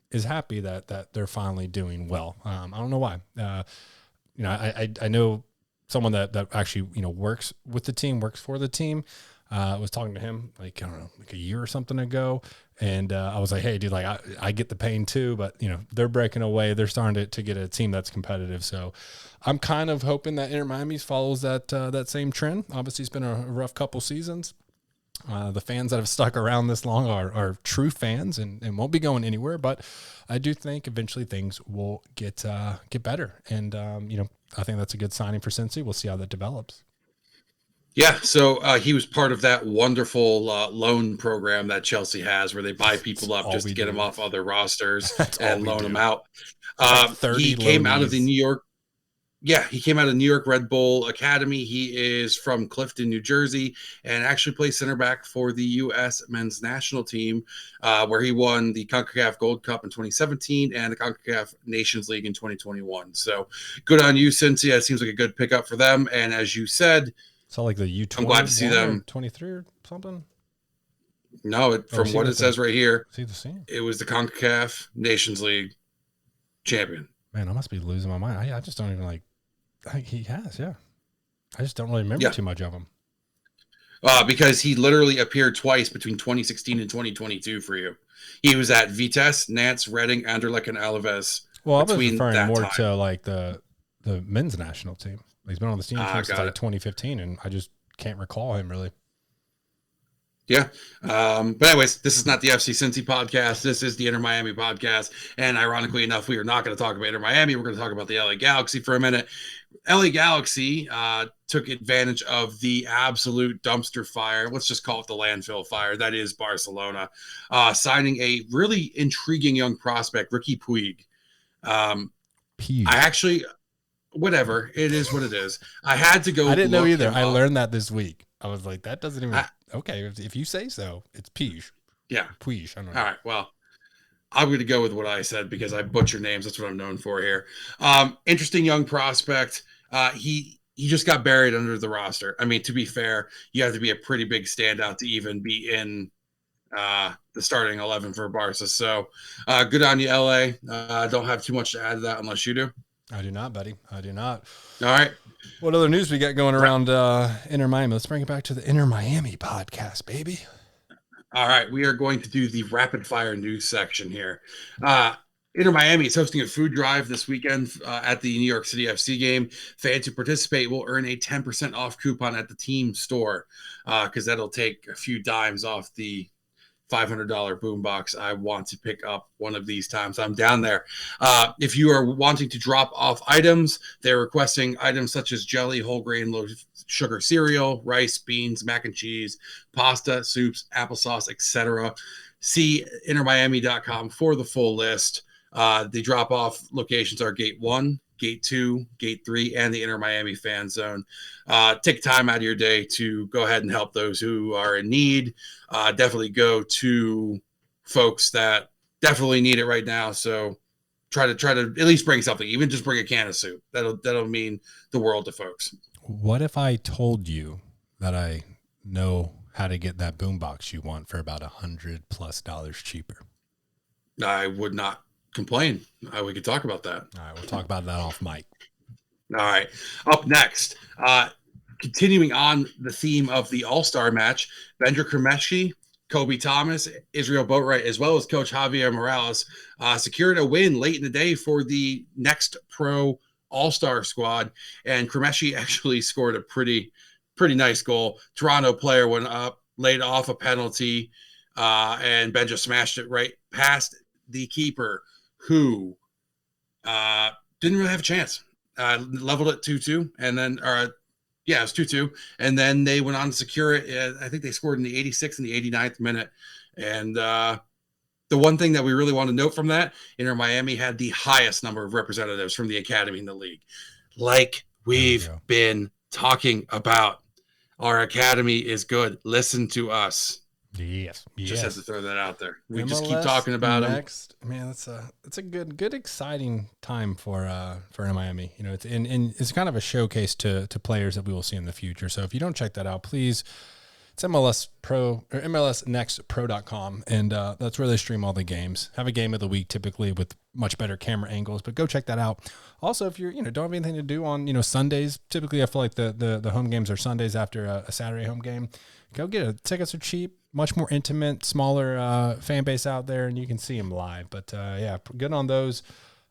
is happy that they're finally doing well. I don't know why. You know, I know someone that actually, you know, works for the team. I was talking to him like, I don't know, like a year or something ago. And I was like, hey, dude, like I get the pain too, but you know, they're breaking away. They're starting to get a team that's competitive. So I'm kind of hoping that Inter Miami follows that same trend. Obviously it's been a rough couple seasons. The fans that have stuck around this long are true fans and won't be going anywhere, but I do think eventually things will get better. And, you know, I think that's a good signing for Cincy. We'll see how that develops. Yeah, so he was part of that wonderful loan program that Chelsea has where they buy people up just to get them off other rosters and loan them out. He came out of the New York Red Bull Academy. He is from Clifton, New Jersey, and actually plays center back for the U.S. men's national team, where he won the CONCACAF Gold Cup in 2017 and the CONCACAF Nations League in 2021. So good on you, Cincy. It seems like a good pickup for them. And as you said, so like the U20, I'm glad to see them 23 or something. No, from what it says right here, it was the CONCACAF Nations League champion. Man, I must be losing my mind. I just don't even like. He has, yeah. I just don't really remember too much of him. Because he literally appeared twice between 2016 and 2022 for you. He was at Vitesse, Nantes, Reading, Anderlecht, and Alaves. Well, I was referring more to like the men's national team. He's been on the team since like 2015, and I just can't recall him really. Yeah. But anyways, this is not the FC Cincy podcast. This is the Inter Miami podcast. And ironically enough, we are not going to talk about Inter Miami. We're going to talk about the LA Galaxy for a minute. LA Galaxy took advantage of the absolute dumpster fire. Let's just call it the landfill fire. That is Barcelona, signing a really intriguing young prospect, Ricky Puig. Whatever. It is what it is. I had to go. I didn't know either. I learned that this week. I was like, that doesn't even. Okay, if you say so, it's Puig. Yeah. Puig. I don't know. All right. Well, I'm going to go with what I said because I butcher names. That's what I'm known for here. Interesting young prospect. He just got buried under the roster. I mean, to be fair, you have to be a pretty big standout to even be in the starting 11 for Barca. So good on you, LA. Don't have too much to add to that unless you do. I do not, buddy. I do not. All right. What other news we got going around Inter Miami? Let's bring it back to the Inter Miami podcast, baby. All right. We are going to do the rapid fire news section here. Inter Miami is hosting a food drive this weekend at the New York City FC game. Fans who participate will earn a 10% off coupon at the team store because that'll take a few dimes off the $500 boombox I want to pick up one of these times I'm down there. If you are wanting to drop off items, they're requesting items such as jelly, whole grain, low sugar cereal, rice, beans, mac and cheese, pasta, soups, applesauce, etc. See intermiami.com for the full list. The drop-off locations are Gate 1, Gate 2, Gate 3, and the Inter Miami Fan Zone. Take time out of your day to go ahead and help those who are in need. Definitely go to folks that definitely need it right now. So try to at least bring something, even just bring a can of soup. That'll mean the world to folks. What if I told you that I know how to get that boombox you want for about $100+ cheaper? I would not complain. We could talk about that. All right, we'll talk about that off mic. All right. Up next, continuing on the theme of the All-Star match, Bender Kremeshi, Kobe Thomas, Israel Boatwright, as well as Coach Javier Morales secured a win late in the day for the next pro All-Star squad. And Kremeshi actually scored a pretty nice goal. Toronto player went up, laid off a penalty, and Ben just smashed it right past the keeper, who didn't really have a chance. Leveled it 2-2, and then, it was 2-2, and then they went on to secure it. I think they scored in the 86th and the 89th minute. And the one thing that we really want to note from that, Inter Miami had the highest number of representatives from the academy in the league. Like we've been talking about, our academy is good. Listen to us. Yes. Just have to throw that out there. We MLS just keep talking about next. Man, it's a good exciting time for Miami. You know, it's kind of a showcase to players that we will see in the future. So if you don't check that out, please, it's MLS Pro or MLSnextpro.com, and that's where they stream all the games. Have a game of the week typically with much better camera angles, but go check that out. Also, if you're don't have anything to do on Sundays, typically I feel like the home games are Sundays after a Saturday home game. Go get it. Tickets are cheap, much more intimate, smaller fan base out there, and you can see them live. But good on those.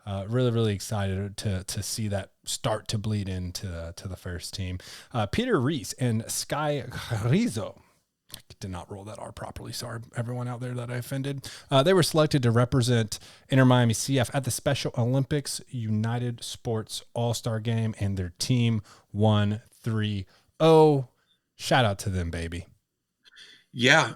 Really, really excited to see that start to bleed into the first team. Peter Reese and Sky Rizzo. I did not roll that R properly. Sorry, everyone out there that I offended. They were selected to represent Inter Miami CF at the Special Olympics United Sports All-Star Game, and their team won 3-0. Shout out to them, baby. Yeah,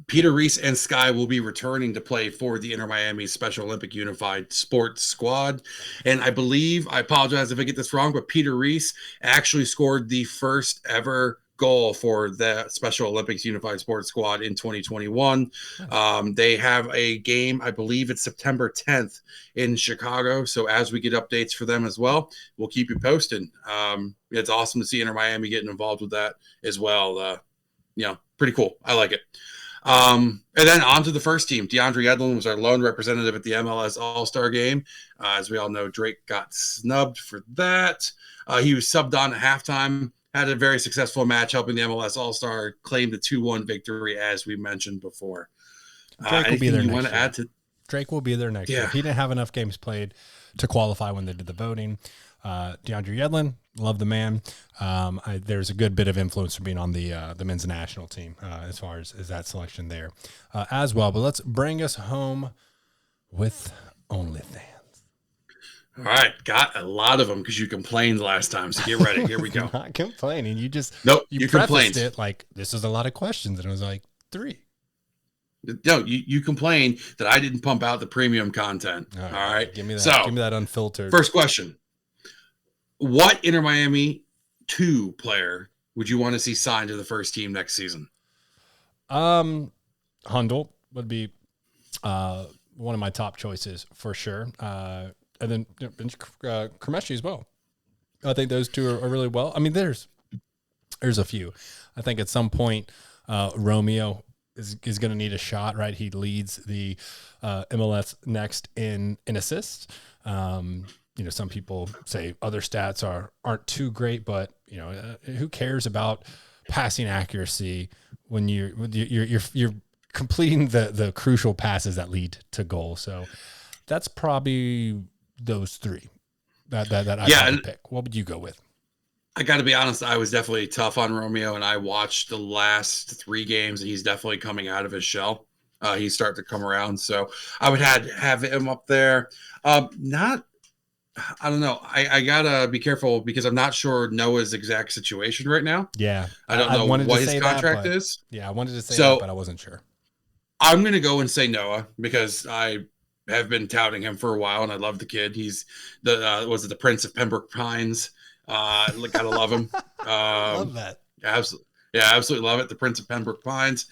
Peter Reese and Sky will be returning to play for the Inter Miami Special Olympic Unified Sports Squad. And I believe, I apologize if I get this wrong, but Peter Reese actually scored the first ever goal for the Special Olympics Unified Sports Squad in 2021. They have a game, I believe it's September 10th in Chicago. So as we get updates for them as well, we'll keep you posted. It's awesome to see Inter Miami getting involved with that as well. Pretty cool. I like it. And then on to the first team. DeAndre Edlin was our lone representative at the MLS All-Star Game. As we all know, Drake got snubbed for that. He was subbed on at halftime, had a very successful match, helping the MLS All-Star claim the 2-1 victory, as we mentioned before. Drake will be there next year. Add to? Drake will be there next year. He didn't have enough games played to qualify when they did the voting. DeAndre Edlin, love the man. There's a good bit of influence from being on the men's national team as far as that selection there as well. But let's bring us home with OnlyThans. All right, got a lot of them because you complained last time. So get ready. Here we go. Not complaining. You just you prefaced complained it like this is a lot of questions, and it was like 3. No, you complained that I didn't pump out the premium content. All right. Give me that. Give me that unfiltered. First question. What Inter Miami 2 player would you want to see signed to the first team next season? Hundle would be one of my top choices for sure. And then Kremeshi as well. I think those two are really well. I mean, there's a few. I think at some point Romeo is going to need a shot, right? He leads the MLS Next in assists. Some people say other stats aren't too great, but who cares about passing accuracy when you're completing the crucial passes that lead to goal. So that's probably those 3 that I would pick. What would you go with? I got to be honest, I was definitely tough on Romeo, and I watched the last 3 games, and he's definitely coming out of his shell. He's starting to come around, so I would have him up there. I don't know. I gotta be careful because I'm not sure Noah's exact situation right now. Yeah, I don't know what his contract is. Yeah, I wanted to say that, but I wasn't sure. I'm gonna go and say Noah because I have been touting him for a while, and I love the kid. He's the Prince of Pembroke Pines. Gotta love him. Love that. Absolutely, absolutely love it. The Prince of Pembroke Pines.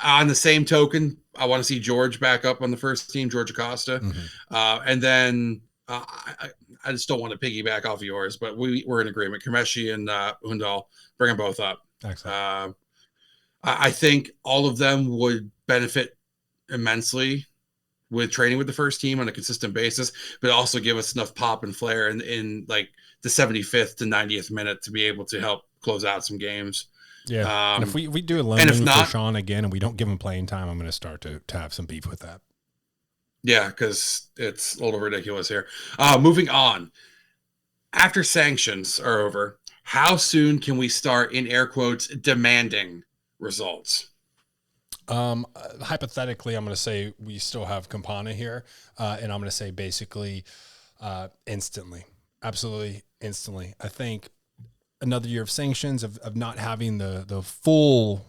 On the same token, I want to see George back up on the first team, George Acosta. And then I just don't want to piggyback off of yours, but we're in agreement. Kameshi and Hundal, bring them both up. Excellent. I think all of them would benefit immensely with training with the first team on a consistent basis, but also give us enough pop and flair in like the 75th to 90th minute to be able to help close out some games. Yeah. And if we do a loaning for Sean again and we don't give him playing time, I'm going to start to have some beef with that. Yeah, because it's a little ridiculous here. Moving on. After sanctions are over, how soon can we start, in air quotes, demanding results? Hypothetically, I'm going to say we still have Campana here, and I'm going to say basically instantly. Absolutely instantly. I think another year of sanctions, of not having the full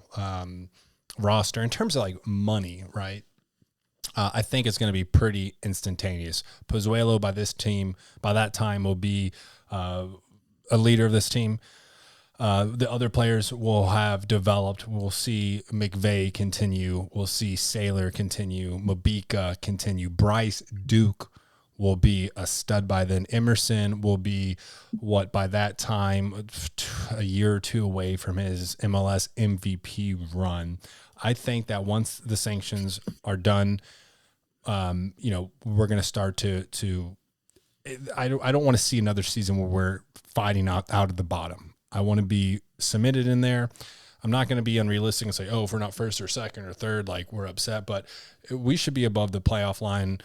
roster in terms of like money, right? I think it's going to be pretty instantaneous. Pozuelo by that time will be a leader of this team. The other players will have developed. We'll see McVeigh continue. We'll see Sailor continue. Mabika continue. Bryce Duke will be a stud by then. Emerson will be by that time, a year or two away from his MLS MVP run. I think that once the sanctions are done, we're going to start to I don't want to see another season where we're fighting out of the bottom. I want to be submitted in there. I'm not going to be unrealistic and say, if we're not first or second or third, like we're upset, but we should be above the playoff line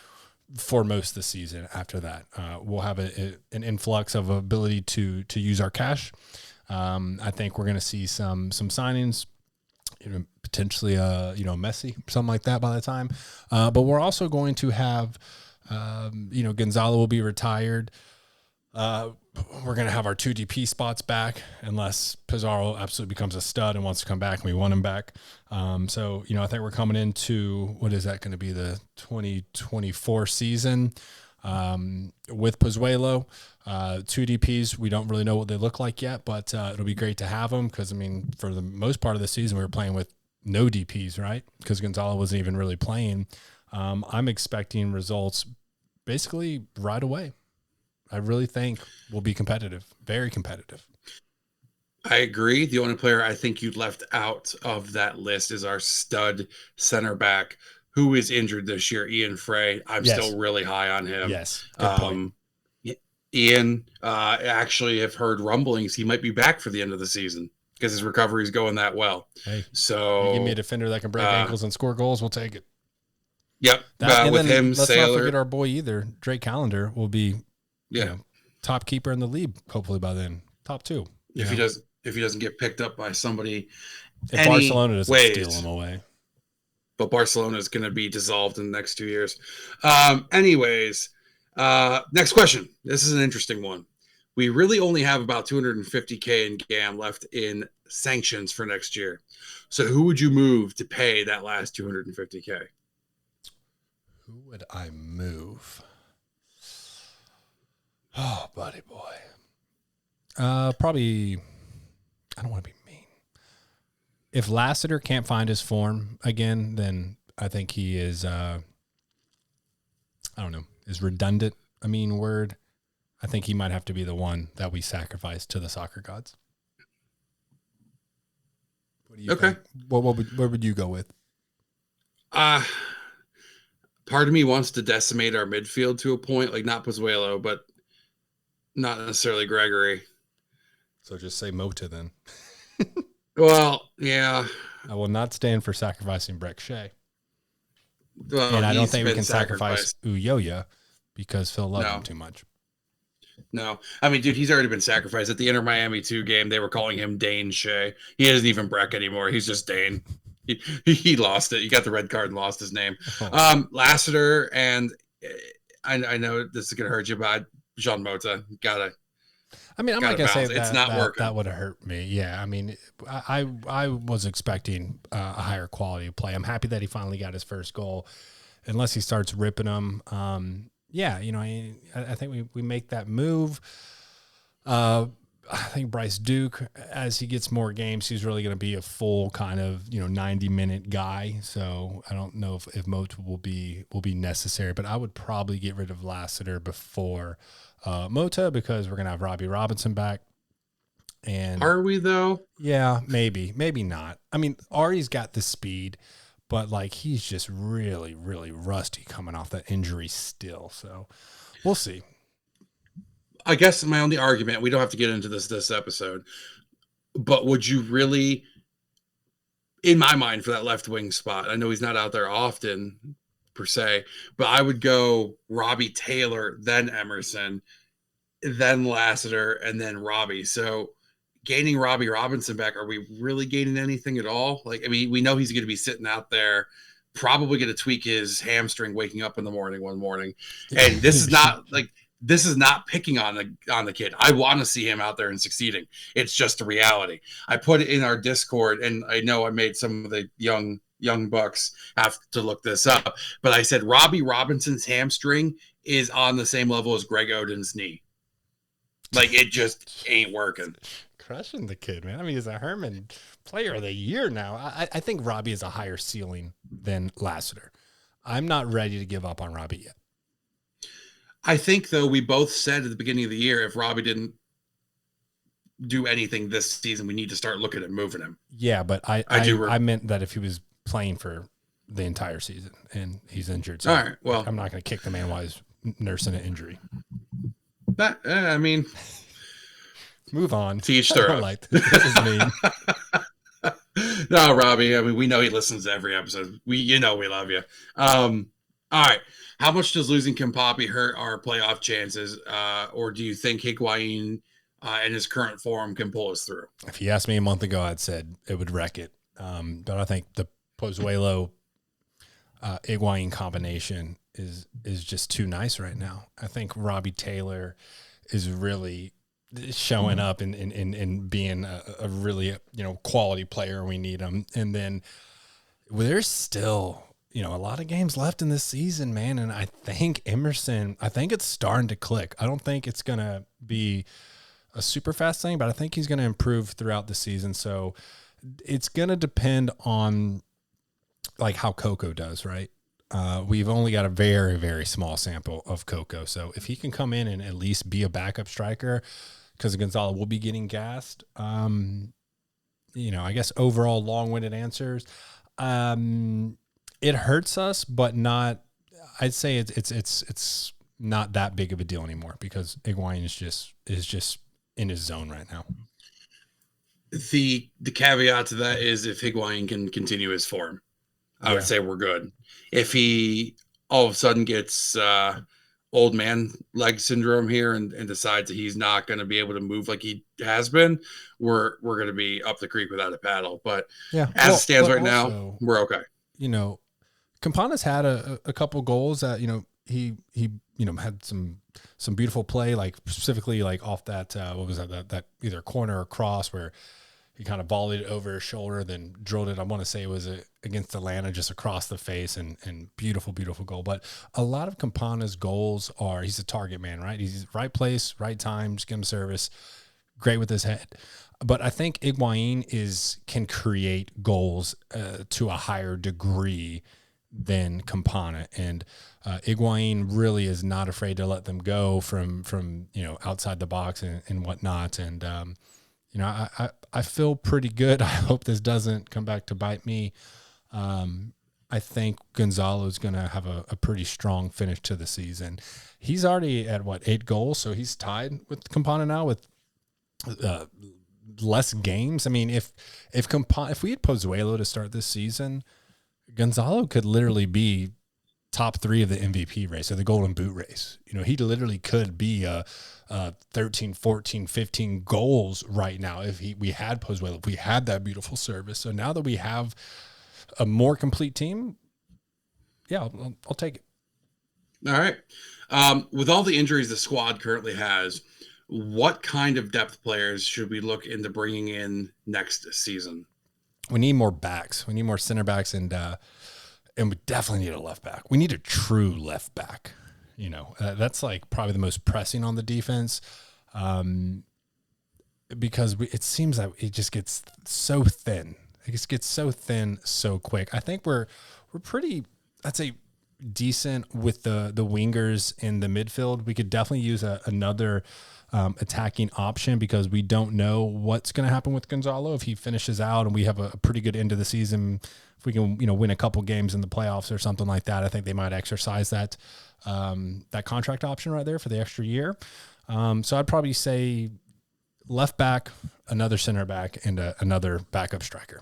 for most of the season. After that, we'll have an influx of ability to use our cash. I think we're going to see some signings, potentially Messi, something like that by the time. But we're also going to have, Gonzalo will be retired. We're going to have our 2 DP spots back unless Pizarro absolutely becomes a stud and wants to come back and we want him back. I think we're coming into, what is that going to be, the 2024 season with Pozuelo. 2 DPs, we don't really know what they look like yet, but it'll be great to have them because, for the most part of the season, we were playing with no DPs, right? Because Gonzalo wasn't even really playing. I'm expecting results basically right away. I really think we'll be competitive, very competitive. I agree. The only player I think you left out of that list is our stud center back who is injured this year, Ian Frey. I'm still really high on him. Yes. Good point. Ian, actually have heard rumblings he might be back for the end of the season because his recovery is going that well. Hey, so you give me a defender that can break ankles and score goals, we'll take it. Yep. With him, let's not forget our boy either. Drake Callender will be top keeper in the league, hopefully by then. Top 2. If he doesn't get picked up by somebody. If Barcelona doesn't steal him away. But Barcelona is going to be dissolved in the next 2 years. Next question. This is an interesting one. We really only have about $250K in GAM left in sanctions for next year. So who would you move to pay that last $250K? Who would I move? Oh, buddy boy. Probably, I don't want to be mean. If Lassiter can't find his form again, then I think he is, is redundant a mean word. I think he might have to be the one that we sacrifice to the soccer gods. What do you think? Where would you go with? Part of me wants to decimate our midfield to a point, like not Pozuelo, but not necessarily Gregory. So just say Mota then. Well, yeah. I will not stand for sacrificing Breck Shea. Well, and I don't think we can sacrifice Uyoya because Phil loved him too much. No. Dude, he's already been sacrificed. At the Inter Miami 2 game, they were calling him Dane Shea. He isn't even Breck anymore. He's just Dane. He lost it. He got the red card and lost his name. Lassiter, and I know this is going to hurt you, but Jean Mota, I'm not going to say that it's not working. That would have hurt me. Yeah, I was expecting a higher quality of play. I'm happy that he finally got his first goal. Unless he starts ripping them, I think we make that move. I think Bryce Duke, as he gets more games, he's really going to be a full kind of 90-minute guy. So I don't know if Mota will be necessary, but I would probably get rid of Lassiter before Mota because we're going to have Robbie Robinson back. And are we though? Yeah, maybe not. I mean, Ari's got the speed, but like he's just really, really rusty coming off that injury still. So we'll see. I guess my only argument, we don't have to get into this episode, but would you really, in my mind, for that left wing spot, I know he's not out there often per se, but I would go Robbie Taylor, then Emerson, then Lassiter, and then Robbie. So gaining Robbie Robinson back, are we really gaining anything at all? Like, I mean, we know he's going to be sitting out there, probably going to tweak his hamstring waking up in the morning one morning. And this is not picking on the kid. I want to see him out there and succeeding. It's just a reality. I put it in our Discord, and I know I made some of the young bucks have to look this up, but I said Robbie Robinson's hamstring is on the same level as Greg Oden's knee. Like, it just ain't working. Crushing the kid, man. I mean, he's a Herman Player of the Year now. I think Robbie is a higher ceiling than Lassiter. I'm not ready to give up on Robbie yet. I think, though, we both said at the beginning of the year, if Robbie didn't do anything this season, we need to start looking at moving him. Yeah, but I meant that if he was playing for the entire season and he's injured. So all right, well, I'm not going to kick the man while he's nursing an injury. That, I mean... Move on. To each their own. Like, this is mean. No, Robbie. I mean, we know he listens to every episode. We love you. All right. How much does losing Kimpapi hurt our playoff chances? Or do you think Higuain in his current form can pull us through? If you asked me a month ago, I'd said it would wreck it. But I think the Pozuelo Higuain combination is just too nice right now. I think Robbie Taylor is really showing up and being a really quality player. We need him. And then there's still a lot of games left in this season, man. And I think Emerson, it's starting to click. I don't think it's gonna be a super fast thing, but I think he's gonna improve throughout the season. So it's gonna depend on like how Coco does, right? We've only got a very, very small sample of Coco. So if he can come in and at least be a backup striker, because Gonzalo will be getting gassed. I guess overall long-winded answers. It hurts us, but not. I'd say it's not that big of a deal anymore because Higuain is just in his zone right now. The caveat to that is if Higuain can continue his form, I would say we're good. If he all of a sudden gets old man leg syndrome here and decides that he's not going to be able to move like he has been, we're going to be up the creek without a paddle. But as it stands right now, we're okay. Campana's had a couple goals that he had some beautiful play, like specifically like off that what was that either corner or cross where he kind of volleyed it over his shoulder, then drilled it. I want to say it was against Atlanta, just across the face, and beautiful, beautiful goal. But a lot of Campana's goals he's a target man, right? He's right place, right time, just give him service, great with his head. But I think Higuain can create goals to a higher degree than Campana, and Higuain really is not afraid to let them go from outside the box and whatnot. And I feel pretty good. I hope this doesn't come back to bite me. I think Gonzalo is going to have a pretty strong finish to the season. He's already at 8 goals, so he's tied with Campana now with less games. I mean, if we had Pozuelo to start this season, Gonzalo could literally be top 3 of the MVP race or the Golden Boot race. He literally could be 13, 14, 15 goals right now if we had Pozuelo, if we had that beautiful service. So now that we have a more complete team, I'll take it. All right. With all the injuries the squad currently has, what kind of depth players should we look into bringing in next season? We need more backs. We need more center backs, and we definitely need a left back. We need a true left back. That's like probably the most pressing on the defense. because it seems that it just gets so thin. It just gets so thin so quick. I think we're pretty, I'd say, decent with the wingers in the midfield. We could definitely use another attacking option because we don't know what's going to happen with Gonzalo if he finishes out and we have a pretty good end of the season. If we can, win a couple games in the playoffs or something like that, I think they might exercise that contract option right there for the extra year. So I'd probably say left back, another center back, and another backup striker.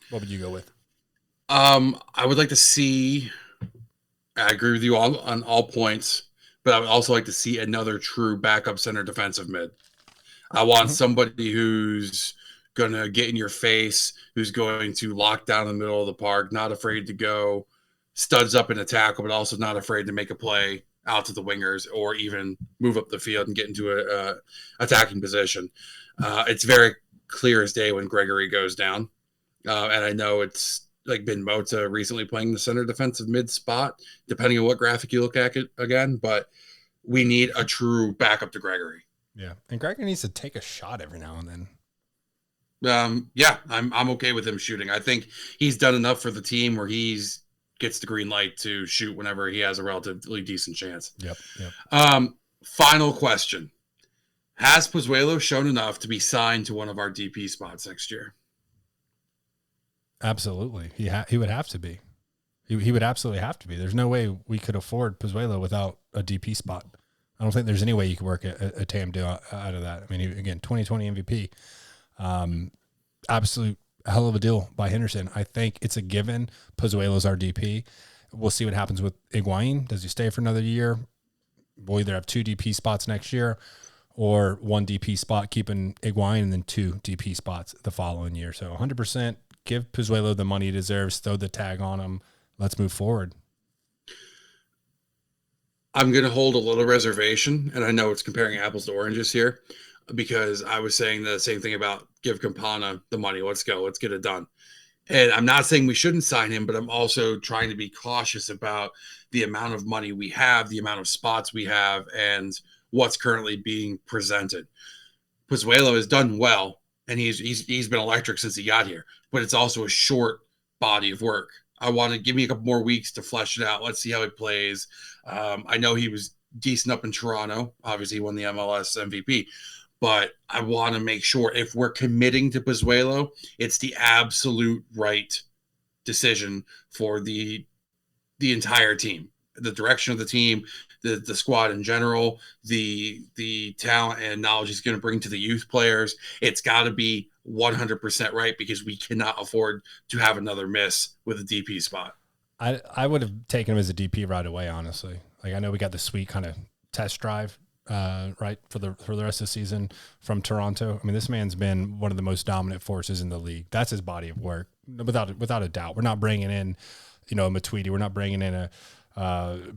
What would you go with? I would like to see, I agree with you all on all points, but I would also like to see another true backup center defensive mid. I want somebody who's going to get in your face, who's going to lock down the middle of the park, not afraid to go studs up in a tackle, but also not afraid to make a play out to the wingers or even move up the field and get into a attacking position. It's very clear as day when Gregory goes down. And I know it's like been Mota recently playing the center defensive mid spot, depending on what graphic you look at it again, but we need a true backup to Gregory. Yeah. And Gregory needs to take a shot every now and then. Yeah, I'm okay with him shooting. I think he's done enough for the team where he's gets the green light to shoot whenever he has a relatively decent chance. Yep. Final question. Has Pozuelo shown enough to be signed to one of our DP spots next year? Absolutely. He would have to be. He would absolutely have to be. There's no way we could afford Pozuelo without a DP spot. I don't think there's any way you could work a TAM deal out of that. I mean, again, 2020 MVP. Absolute hell of a deal by Henderson. I think it's a given. Pozuelo's our DP. We'll see what happens with Higuain. Does he stay for another year? We'll either have 2 DP spots next year or 1 DP spot keeping Higuain and then 2 DP spots the following year. So 100% give Pozuelo the money he deserves, throw the tag on him. Let's move forward. I'm going to hold a little reservation, and I know it's comparing apples to oranges here, because I was saying the same thing about give Campana the money. Let's go. Let's get it done. And I'm not saying we shouldn't sign him, but I'm also trying to be cautious about the amount of money we have, the amount of spots we have, and what's currently being presented. Pozuelo has done well, and he's been electric since he got here, but it's also a short body of work. I want to give me a couple more weeks to flesh it out. Let's see how he plays. I know he was decent up in Toronto. Obviously, he won the MLS MVP. But I want to make sure if we're committing to Pozuelo, it's the absolute right decision for the entire team, the direction of the team, the squad in general, the talent and knowledge he's going to bring to the youth players. It's got to be 100% right because we cannot afford to have another miss with a DP spot. I would have taken him as a DP right away, honestly. Like I know we got the sweet kind of test drive. Right for the rest of the season from Toronto. I mean, this man's been one of the most dominant forces in the league. That's his body of work, without a doubt. We're not bringing in, a Matuidi. We're not bringing in a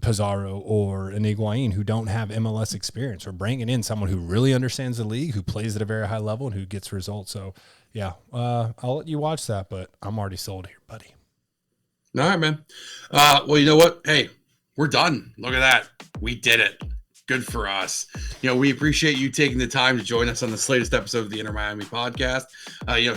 Pizarro or an Higuain who don't have MLS experience. We're bringing in someone who really understands the league, who plays at a very high level, and who gets results. So, yeah, I'll let you watch that, but I'm already sold here, buddy. All right, man. Well, you know what? Hey, we're done. Look at that. We did it. Good for us. We appreciate you taking the time to join us on this latest episode of the Inter Miami podcast.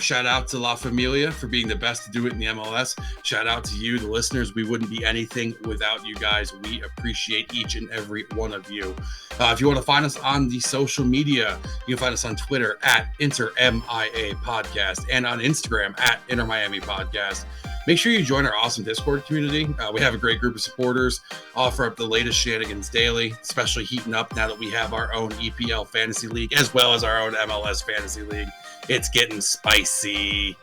Shout out to La Familia for being the best to do it in the MLS. Shout out to you, the listeners. We wouldn't be anything without you guys. We appreciate each and every one of you. If you want to find us on the social media, you can find us on Twitter at InterMIA Podcast and on Instagram at Inter Miami Podcast. Make sure you join our awesome Discord community. We have a great group of supporters, offer up the latest shenanigans daily, especially heating up now that we have our own EPL Fantasy League as well as our own MLS Fantasy League. It's getting spicy.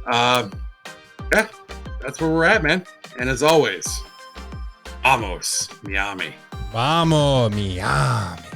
Yeah, that's where we're at, man. And as always, vamos, Miami. Vamos, Miami.